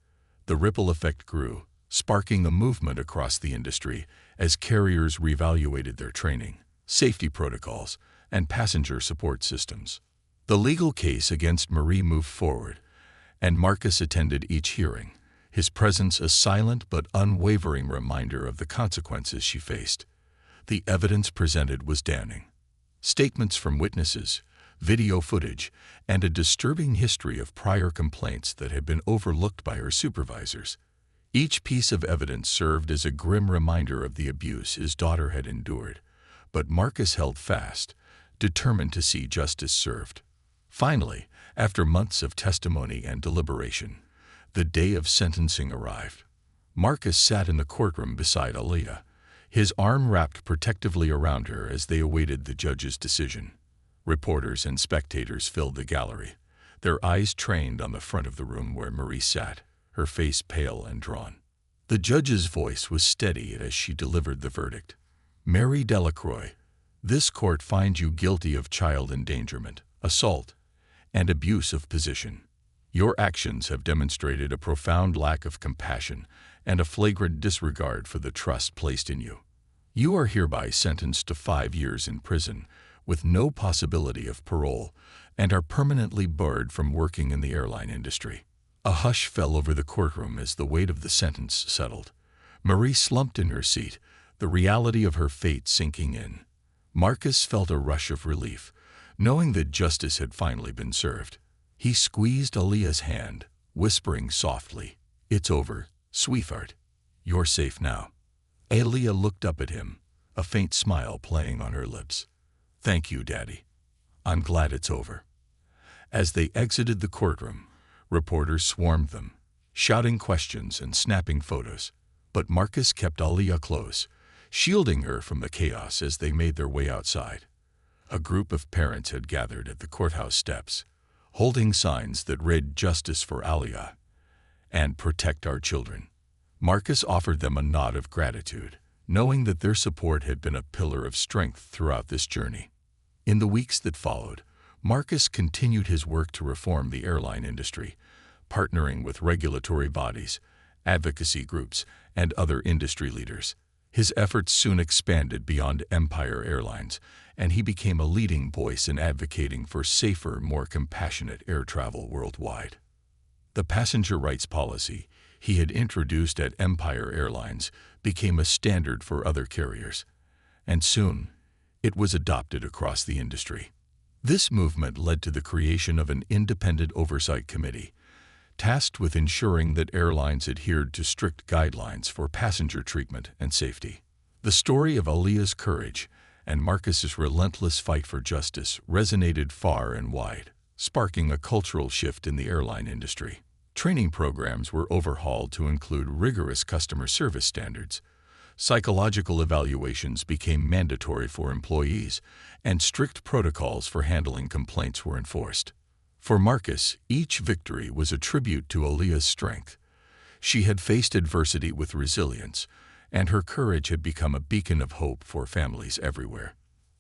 The ripple effect grew, sparking a movement across the industry as carriers reevaluated their training, safety protocols, and passenger support systems. The legal case against Marie moved forward, and Marcus attended each hearing, his presence a silent but unwavering reminder of the consequences she faced. The evidence presented was damning. Statements from witnesses, video footage, and a disturbing history of prior complaints that had been overlooked by her supervisors. Each piece of evidence served as a grim reminder of the abuse his daughter had endured, but Marcus held fast, determined to see justice served. Finally, after months of testimony and deliberation, the day of sentencing arrived. Marcus sat in the courtroom beside Aaliyah, his arm wrapped protectively around her as they awaited the judge's decision. Reporters and spectators filled the gallery, their eyes trained on the front of the room where Marie sat, her face pale and drawn. The judge's voice was steady as she delivered the verdict. "Mary Delacroix, this court finds you guilty of child endangerment, assault, and abuse of position. Your actions have demonstrated a profound lack of compassion and a flagrant disregard for the trust placed in you. You are hereby sentenced to 5 years in prison with no possibility of parole and are permanently barred from working in the airline industry." A hush fell over the courtroom as the weight of the sentence settled. Marie slumped in her seat, the reality of her fate sinking in. Marcus felt a rush of relief, Knowing that justice had finally been served, he squeezed Aaliyah's hand, whispering softly, "It's over, sweetheart. You're safe now." Aaliyah looked up at him, a faint smile playing on her lips. "Thank you, Daddy. I'm glad it's over." As they exited the courtroom, reporters swarmed them, shouting questions and snapping photos. But Marcus kept Aaliyah close, shielding her from the chaos as they made their way outside. A group of parents had gathered at the courthouse steps, holding signs that read "Justice for Aaliyah" and "Protect our children." Marcus offered them a nod of gratitude, knowing that their support had been a pillar of strength throughout this journey. In the weeks that followed, Marcus continued his work to reform the airline industry, partnering with regulatory bodies, advocacy groups, and other industry leaders. His efforts soon expanded beyond Empire Airlines, and he became a leading voice in advocating for safer, more compassionate air travel worldwide. The passenger rights policy he had introduced at Empire Airlines became a standard for other carriers, and soon it was adopted across the industry. This movement led to the creation of an independent oversight committee, tasked with ensuring that airlines adhered to strict guidelines for passenger treatment and safety. The story of Aaliyah's courage and Marcus's relentless fight for justice resonated far and wide, sparking a cultural shift in the airline industry. Training programs were overhauled to include rigorous customer service standards. Psychological evaluations became mandatory for employees, and strict protocols for handling complaints were enforced. For Marcus, each victory was a tribute to Aaliyah's strength. She had faced adversity with resilience, and her courage had become a beacon of hope for families everywhere.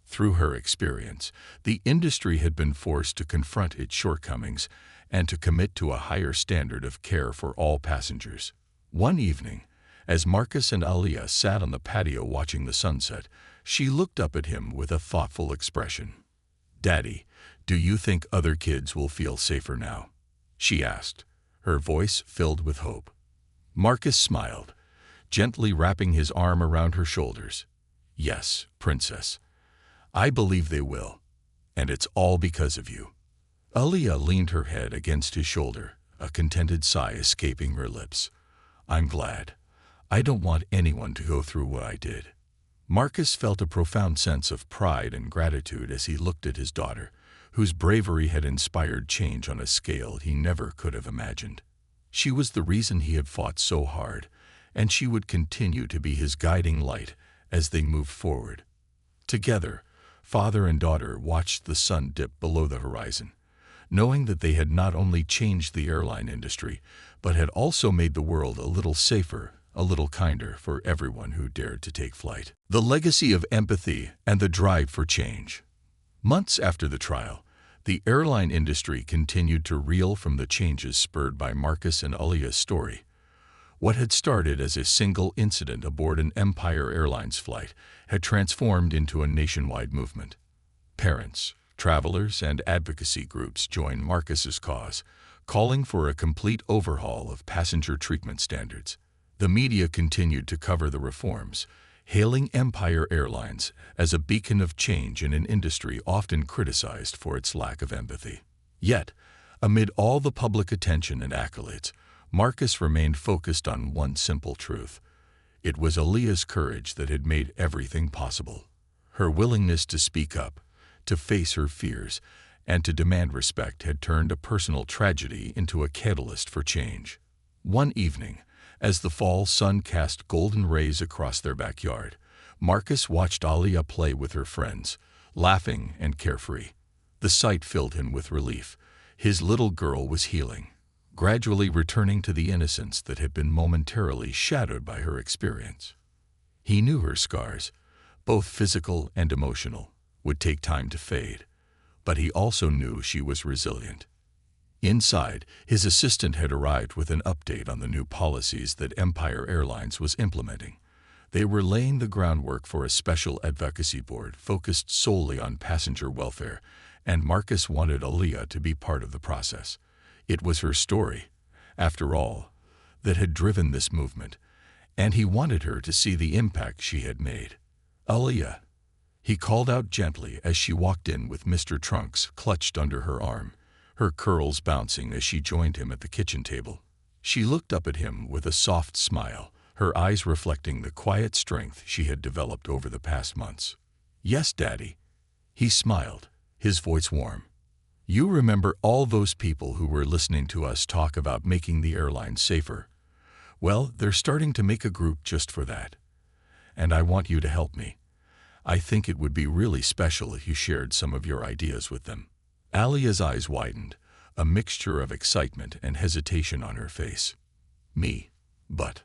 Through her experience, the industry had been forced to confront its shortcomings and to commit to a higher standard of care for all passengers. One evening, as Marcus and Aaliyah sat on the patio watching the sunset, she looked up at him with a thoughtful expression. "Daddy, do you think other kids will feel safer now?" she asked, her voice filled with hope. Marcus smiled, gently wrapping his arm around her shoulders. "Yes, Princess. I believe they will, and it's all because of you." Aaliyah leaned her head against his shoulder, a contented sigh escaping her lips. "I'm glad. I don't want anyone to go through what I did." Marcus felt a profound sense of pride and gratitude as he looked at his daughter, whose bravery had inspired change on a scale he never could have imagined. She was the reason he had fought so hard, and she would continue to be his guiding light as they moved forward. Together, father and daughter watched the sun dip below the horizon, knowing that they had not only changed the airline industry, but had also made the world a little safer, a little kinder for everyone who dared to take flight. The legacy of empathy and the drive for change. Months after the trial, the airline industry continued to reel from the changes spurred by Marcus and Aaliyah's story. What had started as a single incident aboard an Empire Airlines flight had transformed into a nationwide movement. Parents, travelers, and advocacy groups joined Marcus's cause, calling for a complete overhaul of passenger treatment standards. The media continued to cover the reforms, hailing Empire Airlines as a beacon of change in an industry often criticized for its lack of empathy. Yet, amid all the public attention and accolades, Marcus remained focused on one simple truth. It was Aaliyah's courage that had made everything possible. Her willingness to speak up, to face her fears, and to demand respect had turned a personal tragedy into a catalyst for change. One evening, as the fall sun cast golden rays across their backyard, Marcus watched Aaliyah play with her friends, laughing and carefree. The sight filled him with relief. His little girl was healing, gradually returning to the innocence that had been momentarily shadowed by her experience. He knew her scars, both physical and emotional, would take time to fade, but he also knew she was resilient. Inside, his assistant had arrived with an update on the new policies that Empire Airlines was implementing. They were laying the groundwork for a special advocacy board focused solely on passenger welfare, and Marcus wanted Aaliyah to be part of the process. It was her story, after all, that had driven this movement, and he wanted her to see the impact she had made. "Aaliyah," he called out gently as she walked in with Mr. Trunks clutched under her arm, her curls bouncing as she joined him at the kitchen table. She looked up at him with a soft smile, her eyes reflecting the quiet strength she had developed over the past months. "Yes, Daddy." He smiled, his voice warm. "You remember all those people who were listening to us talk about making the airline safer? Well, they're starting to make a group just for that. And I want you to help me. I think it would be really special if you shared some of your ideas with them." Alia's eyes widened, a mixture of excitement and hesitation on her face. "Me? But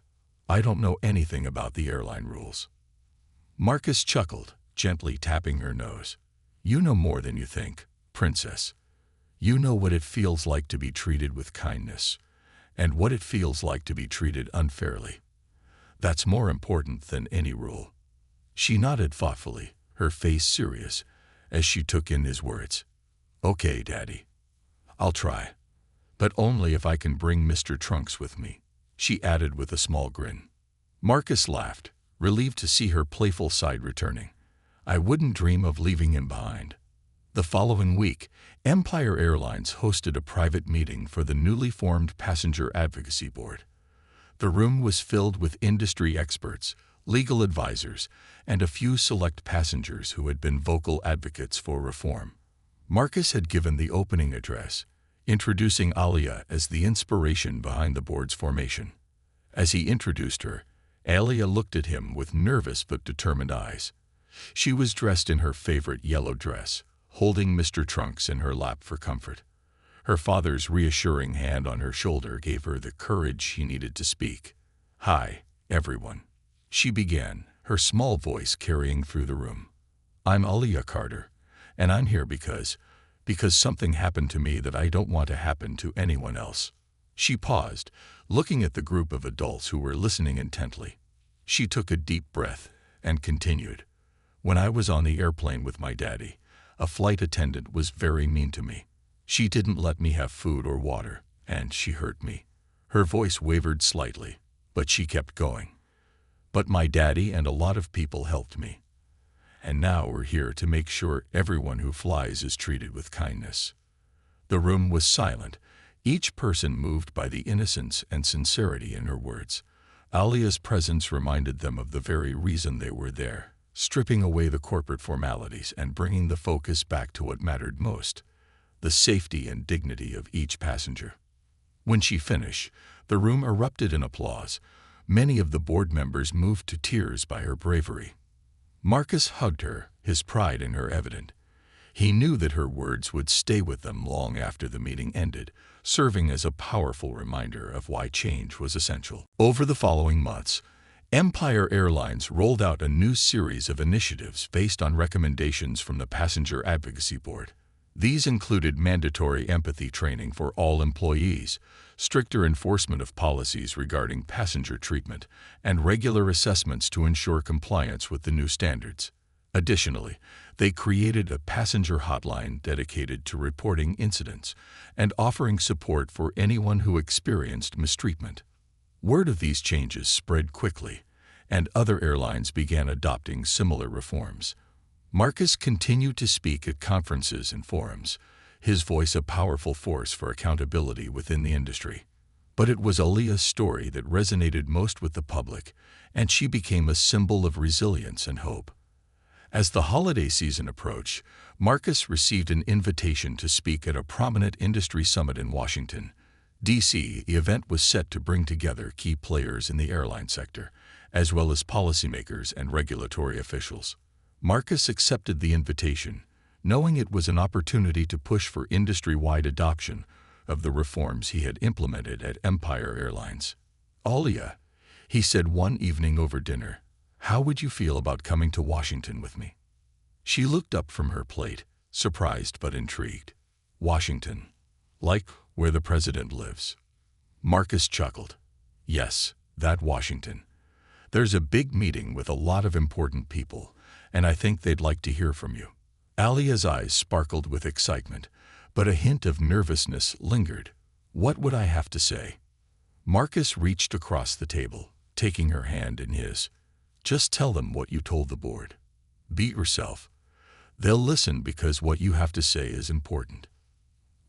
I don't know anything about the airline rules." Marcus chuckled, gently tapping her nose. "You know more than you think, Princess. You know what it feels like to be treated with kindness, and what it feels like to be treated unfairly. That's more important than any rule." She nodded thoughtfully, her face serious, as she took in his words. "Okay, Daddy. I'll try. But only if I can bring Mr. Trunks with me," she added with a small grin. Marcus laughed, relieved to see her playful side returning. "I wouldn't dream of leaving him behind." The following week, Empire Airlines hosted a private meeting for the newly formed Passenger Advocacy Board. The room was filled with industry experts, legal advisors, and a few select passengers who had been vocal advocates for reform. Marcus had given the opening address, introducing Alia as the inspiration behind the board's formation. As he introduced her, Alia looked at him with nervous but determined eyes. She was dressed in her favorite yellow dress, holding Mr. Trunks in her lap for comfort. Her father's reassuring hand on her shoulder gave her the courage she needed to speak. "Hi, everyone," she began, her small voice carrying through the room. "I'm Alia Carter, and I'm here because something happened to me that I don't want to happen to anyone else." She paused, looking at the group of adults who were listening intently. She took a deep breath and continued. "When I was on the airplane with my daddy, a flight attendant was very mean to me. She didn't let me have food or water, and she hurt me." Her voice wavered slightly, but she kept going. "But my daddy and a lot of people helped me. And now we're here to make sure everyone who flies is treated with kindness." The room was silent, each person moved by the innocence and sincerity in her words. Alia's presence reminded them of the very reason they were there, stripping away the corporate formalities and bringing the focus back to what mattered most, the safety and dignity of each passenger. When she finished, the room erupted in applause. Many of the board members moved to tears by her bravery. Marcus hugged her, his pride in her evident. He knew that her words would stay with them long after the meeting ended, serving as a powerful reminder of why change was essential. Over the following months, Empire Airlines rolled out a new series of initiatives based on recommendations from the Passenger Advocacy Board. These included mandatory empathy training for all employees, stricter enforcement of policies regarding passenger treatment, and regular assessments to ensure compliance with the new standards. Additionally, they created a passenger hotline dedicated to reporting incidents and offering support for anyone who experienced mistreatment. Word of these changes spread quickly, and other airlines began adopting similar reforms. Marcus continued to speak at conferences and forums, his voice a powerful force for accountability within the industry. But it was Alia's story that resonated most with the public, and she became a symbol of resilience and hope. As the holiday season approached, Marcus received an invitation to speak at a prominent industry summit in Washington, D.C. The event was set to bring together key players in the airline sector, as well as policymakers and regulatory officials. Marcus accepted the invitation, knowing it was an opportunity to push for industry-wide adoption of the reforms he had implemented at Empire Airlines. "Alia," he said one evening over dinner, "how would you feel about coming to Washington with me?" She looked up from her plate, surprised but intrigued. "Washington? Like where the president lives?" Marcus chuckled. "Yes, that Washington. There's a big meeting with a lot of important people, and I think they'd like to hear from you." Alia's eyes sparkled with excitement, but a hint of nervousness lingered. What would I have to say? Marcus reached across the table, taking her hand in his. "Just tell them what you told the board. Be yourself. They'll listen because what you have to say is important."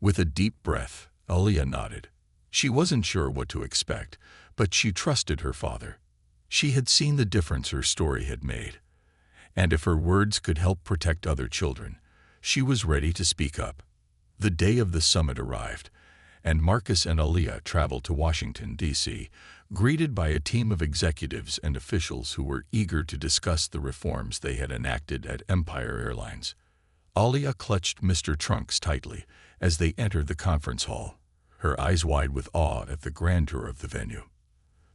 With a deep breath, Aaliyah nodded. She wasn't sure what to expect, but she trusted her father. She had seen the difference her story had made, and if her words could help protect other children, she was ready to speak up. The day of the summit arrived, and Marcus and Aaliyah traveled to Washington, D.C., greeted by a team of executives and officials who were eager to discuss the reforms they had enacted at Empire Airlines. Aaliyah clutched Mr. Trunks tightly as they entered the conference hall, her eyes wide with awe at the grandeur of the venue.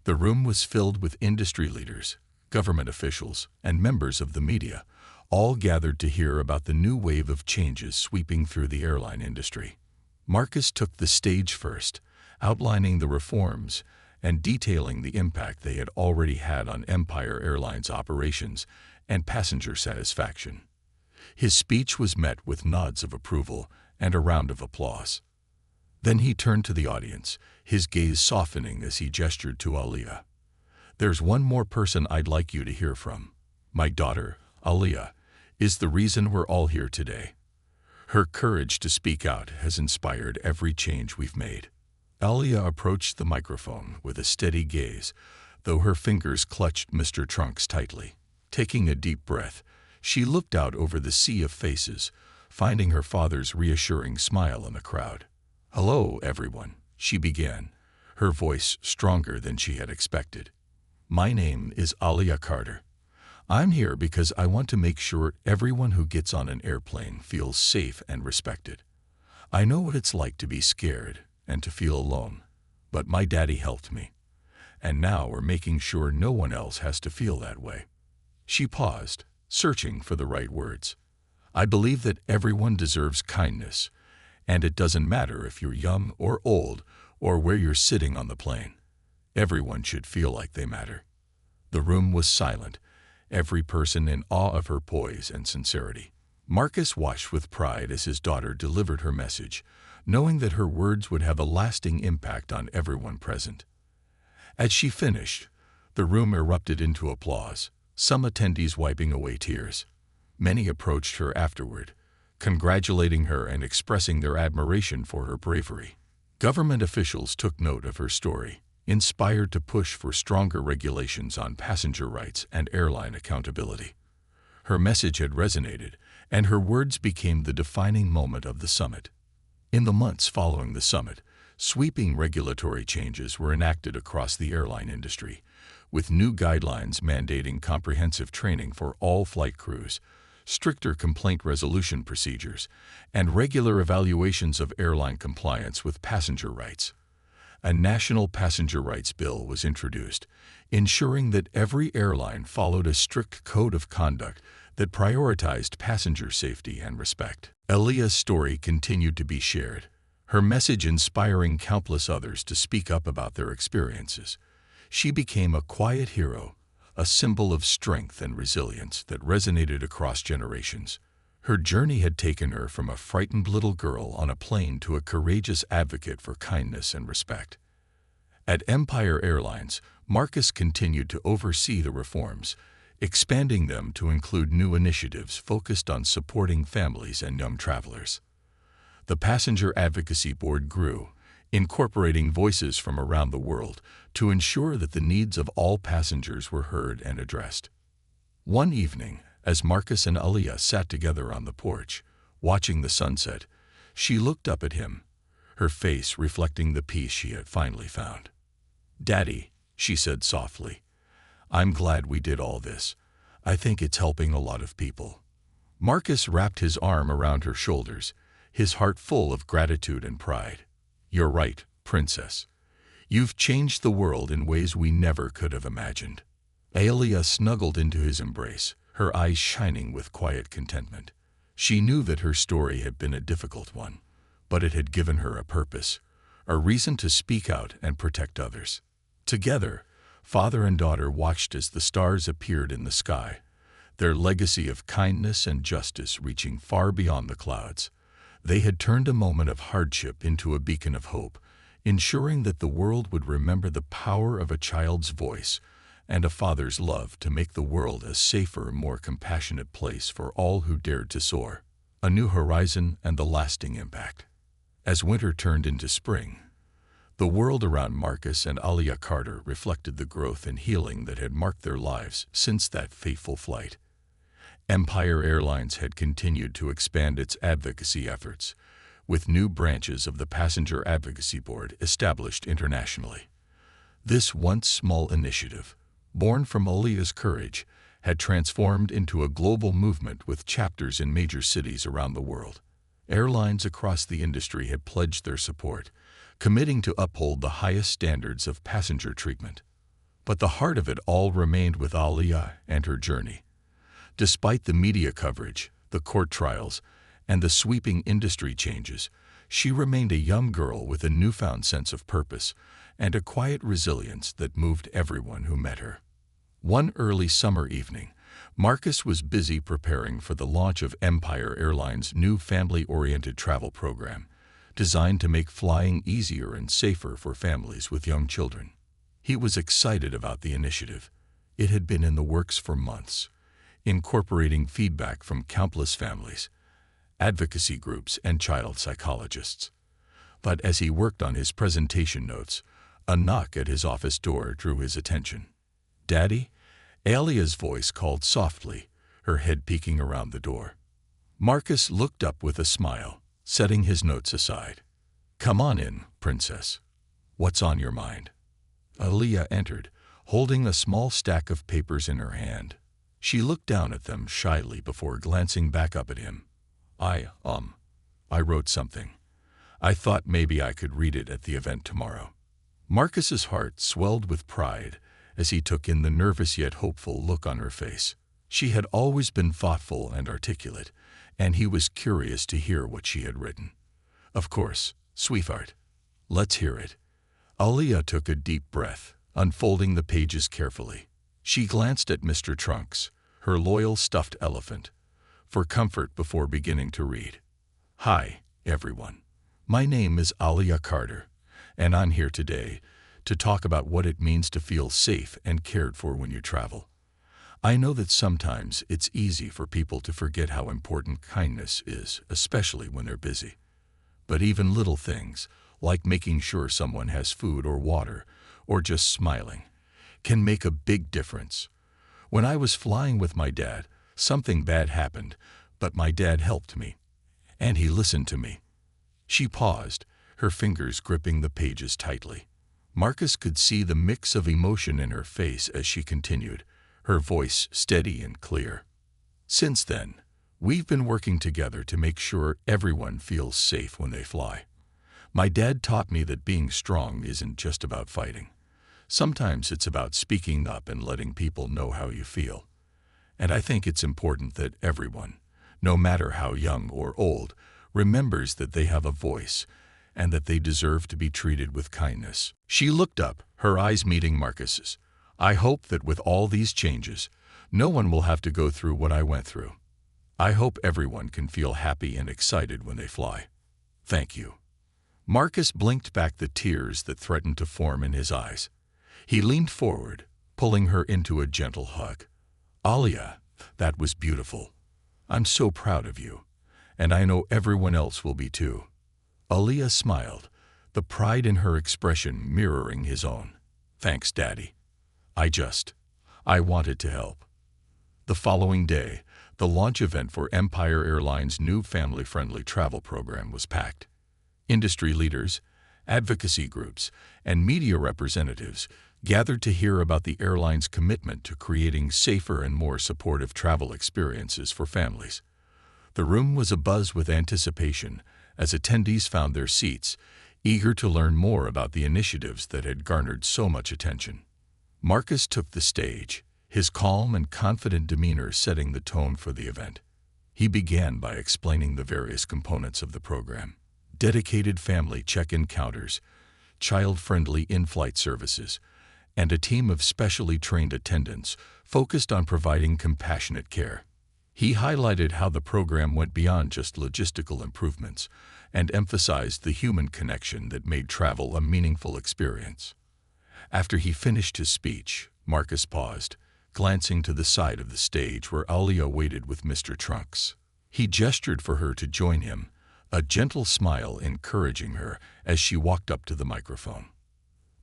The room was filled with industry leaders, government officials, and members of the media, all gathered to hear about the new wave of changes sweeping through the airline industry. Marcus took the stage first, outlining the reforms and detailing the impact they had already had on Empire Airlines operations and passenger satisfaction. His speech was met with nods of approval and a round of applause. Then he turned to the audience, his gaze softening as he gestured to Aaliyah. "There's one more person I'd like you to hear from. My daughter, Aaliyah, is the reason we're all here today. Her courage to speak out has inspired every change we've made." Aaliyah approached the microphone with a steady gaze, though her fingers clutched Mr. Trunks tightly. Taking a deep breath, she looked out over the sea of faces, finding her father's reassuring smile in the crowd. "Hello, everyone," she began, her voice stronger than she had expected. "My name is Aaliyah Carter. I'm here because I want to make sure everyone who gets on an airplane feels safe and respected. I know what it's like to be scared and to feel alone, but my daddy helped me, and now we're making sure no one else has to feel that way." She paused, searching for the right words. "I believe that everyone deserves kindness, and it doesn't matter if you're young or old or where you're sitting on the plane. Everyone should feel like they matter." The room was silent, every person in awe of her poise and sincerity. Marcus watched with pride as his daughter delivered her message, knowing that her words would have a lasting impact on everyone present. As she finished, the room erupted into applause, some attendees wiping away tears. Many approached her afterward, congratulating her and expressing their admiration for her bravery. Government officials took note of her story, inspired to push for stronger regulations on passenger rights and airline accountability. Her message had resonated, and her words became the defining moment of the summit. In the months following the summit, sweeping regulatory changes were enacted across the airline industry, with new guidelines mandating comprehensive training for all flight crews, stricter complaint resolution procedures, and regular evaluations of airline compliance with passenger rights. A national passenger rights bill was introduced, ensuring that every airline followed a strict code of conduct that prioritized passenger safety and respect. Aaliyah's story continued to be shared, her message inspiring countless others to speak up about their experiences. She became a quiet hero, a symbol of strength and resilience that resonated across generations. Her journey had taken her from a frightened little girl on a plane to a courageous advocate for kindness and respect. At Empire Airlines, Marcus continued to oversee the reforms, expanding them to include new initiatives focused on supporting families and young travelers. The Passenger Advocacy Board grew, incorporating voices from around the world to ensure that the needs of all passengers were heard and addressed. One evening, as Marcus and Aaliyah sat together on the porch, watching the sunset, she looked up at him, her face reflecting the peace she had finally found. "Daddy," she said softly, "I'm glad we did all this. I think it's helping a lot of people." Marcus wrapped his arm around her shoulders, his heart full of gratitude and pride. "You're right, Princess. You've changed the world in ways we never could have imagined." Aaliyah snuggled into his embrace, her eyes shining with quiet contentment. She knew that her story had been a difficult one, but it had given her a purpose, a reason to speak out and protect others. Together, father and daughter watched as the stars appeared in the sky, their legacy of kindness and justice reaching far beyond the clouds. They had turned a moment of hardship into a beacon of hope, ensuring that the world would remember the power of a child's voice and a father's love to make the world a safer, more compassionate place for all who dared to soar. A new horizon and the lasting impact. As winter turned into spring, the world around Marcus and Alia Carter reflected the growth and healing that had marked their lives since that fateful flight. Empire Airlines had continued to expand its advocacy efforts, with new branches of the Passenger Advocacy Board established internationally. This once small initiative, born from Alia's courage, had transformed into a global movement with chapters in major cities around the world. Airlines across the industry had pledged their support, committing to uphold the highest standards of passenger treatment. But the heart of it all remained with Alia and her journey. Despite the media coverage, the court trials, and the sweeping industry changes, she remained a young girl with a newfound sense of purpose and a quiet resilience that moved everyone who met her. One early summer evening, Marcus was busy preparing for the launch of Empire Airlines' new family-oriented travel program, designed to make flying easier and safer for families with young children. He was excited about the initiative. It had been in the works for months, incorporating feedback from countless families, advocacy groups, and child psychologists. But as he worked on his presentation notes, a knock at his office door drew his attention. "Daddy?" Alia's voice called softly, her head peeking around the door. Marcus looked up with a smile, setting his notes aside. "Come on in, princess. What's on your mind?" Alia entered, holding a small stack of papers in her hand. She looked down at them shyly before glancing back up at him. I wrote something. I thought maybe I could read it at the event tomorrow." Marcus's heart swelled with pride as he took in the nervous yet hopeful look on her face. She had always been thoughtful and articulate, and he was curious to hear what she had written. "Of course, sweetheart. Let's hear it." Alia took a deep breath, unfolding the pages carefully. She glanced at Mr. Trunks, her loyal stuffed elephant, for comfort before beginning to read. "Hi, everyone. My name is Alia Carter, and I'm here today to talk about what it means to feel safe and cared for when you travel. I know that sometimes it's easy for people to forget how important kindness is, especially when they're busy. But even little things, like making sure someone has food or water, or just smiling, can make a big difference. When I was flying with my dad, something bad happened, but my dad helped me, and he listened to me." She paused, her fingers gripping the pages tightly. Marcus could see the mix of emotion in her face as she continued, her voice steady and clear. "Since then, we've been working together to make sure everyone feels safe when they fly. My dad taught me that being strong isn't just about fighting. Sometimes it's about speaking up and letting people know how you feel. And I think it's important that everyone, no matter how young or old, remembers that they have a voice and that they deserve to be treated with kindness." She looked up, her eyes meeting Marcus's. "I hope that with all these changes, no one will have to go through what I went through. I hope everyone can feel happy and excited when they fly. Thank you." Marcus blinked back the tears that threatened to form in his eyes. He leaned forward, pulling her into a gentle hug. "Alia, that was beautiful. I'm so proud of you, and I know everyone else will be too." Alia smiled, the pride in her expression mirroring his own. "Thanks, Daddy. I wanted to help." The following day, the launch event for Empire Airlines' new family-friendly travel program was packed. Industry leaders, advocacy groups, and media representatives gathered to hear about the airline's commitment to creating safer and more supportive travel experiences for families. The room was abuzz with anticipation as attendees found their seats, eager to learn more about the initiatives that had garnered so much attention. Marcus took the stage, his calm and confident demeanor setting the tone for the event. He began by explaining the various components of the program: dedicated family check-in counters, child-friendly in-flight services, and a team of specially trained attendants focused on providing compassionate care. He highlighted how the program went beyond just logistical improvements and emphasized the human connection that made travel a meaningful experience. After he finished his speech, Marcus paused, glancing to the side of the stage where Alia waited with Mr. Trunks. He gestured for her to join him, a gentle smile encouraging her as she walked up to the microphone.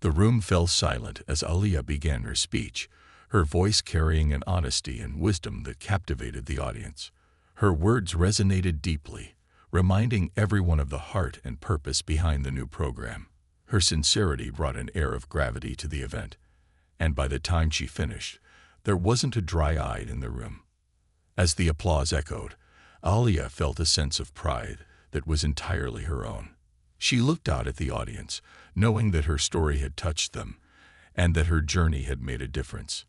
The room fell silent as Alia began her speech, her voice carrying an honesty and wisdom that captivated the audience. Her words resonated deeply, reminding everyone of the heart and purpose behind the new program. Her sincerity brought an air of gravity to the event, and by the time she finished, there wasn't a dry eye in the room. As the applause echoed, Alia felt a sense of pride that was entirely her own. She looked out at the audience, knowing that her story had touched them, and that her journey had made a difference.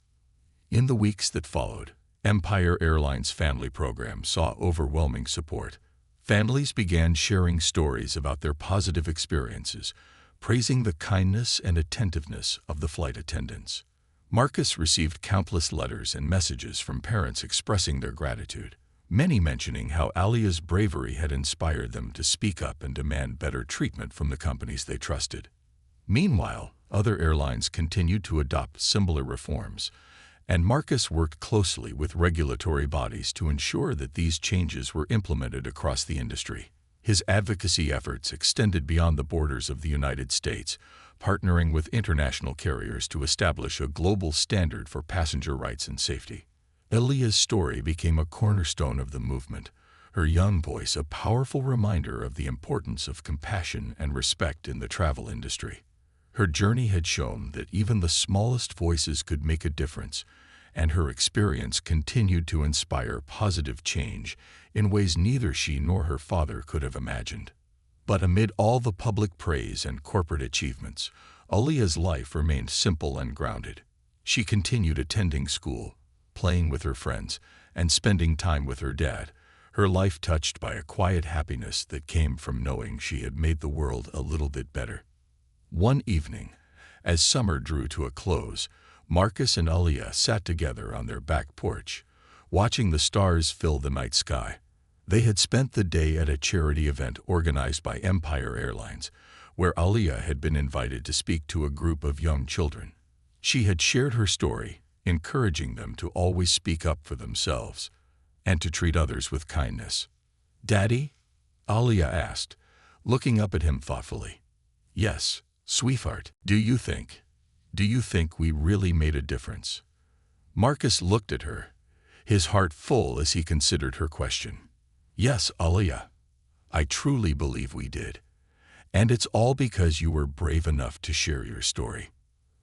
In the weeks that followed, Empire Airlines Family Program saw overwhelming support. Families began sharing stories about their positive experiences, praising the kindness and attentiveness of the flight attendants. Marcus received countless letters and messages from parents expressing their gratitude, many mentioning how Alia's bravery had inspired them to speak up and demand better treatment from the companies they trusted. Meanwhile, other airlines continued to adopt similar reforms, and Marcus worked closely with regulatory bodies to ensure that these changes were implemented across the industry. His advocacy efforts extended beyond the borders of the United States, partnering with international carriers to establish a global standard for passenger rights and safety. Alia's story became a cornerstone of the movement, her young voice a powerful reminder of the importance of compassion and respect in the travel industry. Her journey had shown that even the smallest voices could make a difference, and her experience continued to inspire positive change in ways neither she nor her father could have imagined. But amid all the public praise and corporate achievements, Alia's life remained simple and grounded. She continued attending school, playing with her friends, and spending time with her dad, her life touched by a quiet happiness that came from knowing she had made the world a little bit better. One evening, as summer drew to a close, Marcus and Alia sat together on their back porch, watching the stars fill the night sky. They had spent the day at a charity event organized by Empire Airlines, where Alia had been invited to speak to a group of young children. She had shared her story, encouraging them to always speak up for themselves and to treat others with kindness. "Daddy?" Alia asked, looking up at him thoughtfully. "Yes, sweetheart. Do you think we really made a difference?" Marcus looked at her, his heart full as he considered her question. "Yes, Alia. I truly believe we did. And it's all because you were brave enough to share your story."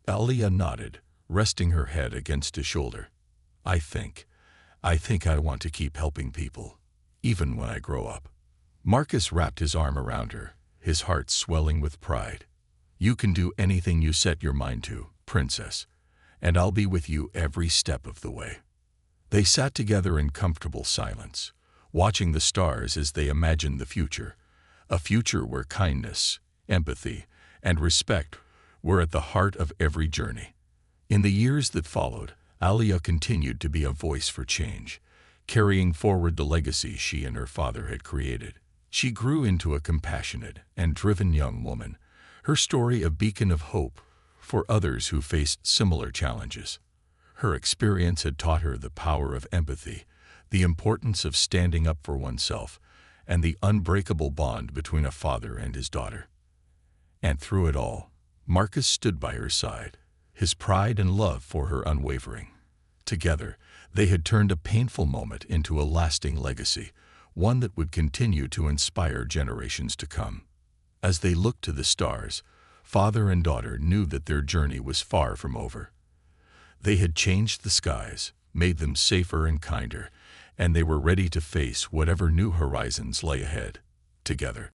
Alia nodded, resting her head against his shoulder. I think I want to keep helping people, even when I grow up." Marcus wrapped his arm around her, his heart swelling with pride. "You can do anything you set your mind to, princess, and I'll be with you every step of the way." They sat together in comfortable silence, watching the stars as they imagined the future, a future where kindness, empathy, and respect were at the heart of every journey. In the years that followed, Alia continued to be a voice for change, carrying forward the legacy she and her father had created. She grew into a compassionate and driven young woman, her story a beacon of hope for others who faced similar challenges. Her experience had taught her the power of empathy, the importance of standing up for oneself, and the unbreakable bond between a father and his daughter. And through it all, Marcus stood by her side, his pride and love for her unwavering. Together, they had turned a painful moment into a lasting legacy, one that would continue to inspire generations to come. As they looked to the stars, father and daughter knew that their journey was far from over. They had changed the skies, made them safer and kinder, and they were ready to face whatever new horizons lay ahead, together.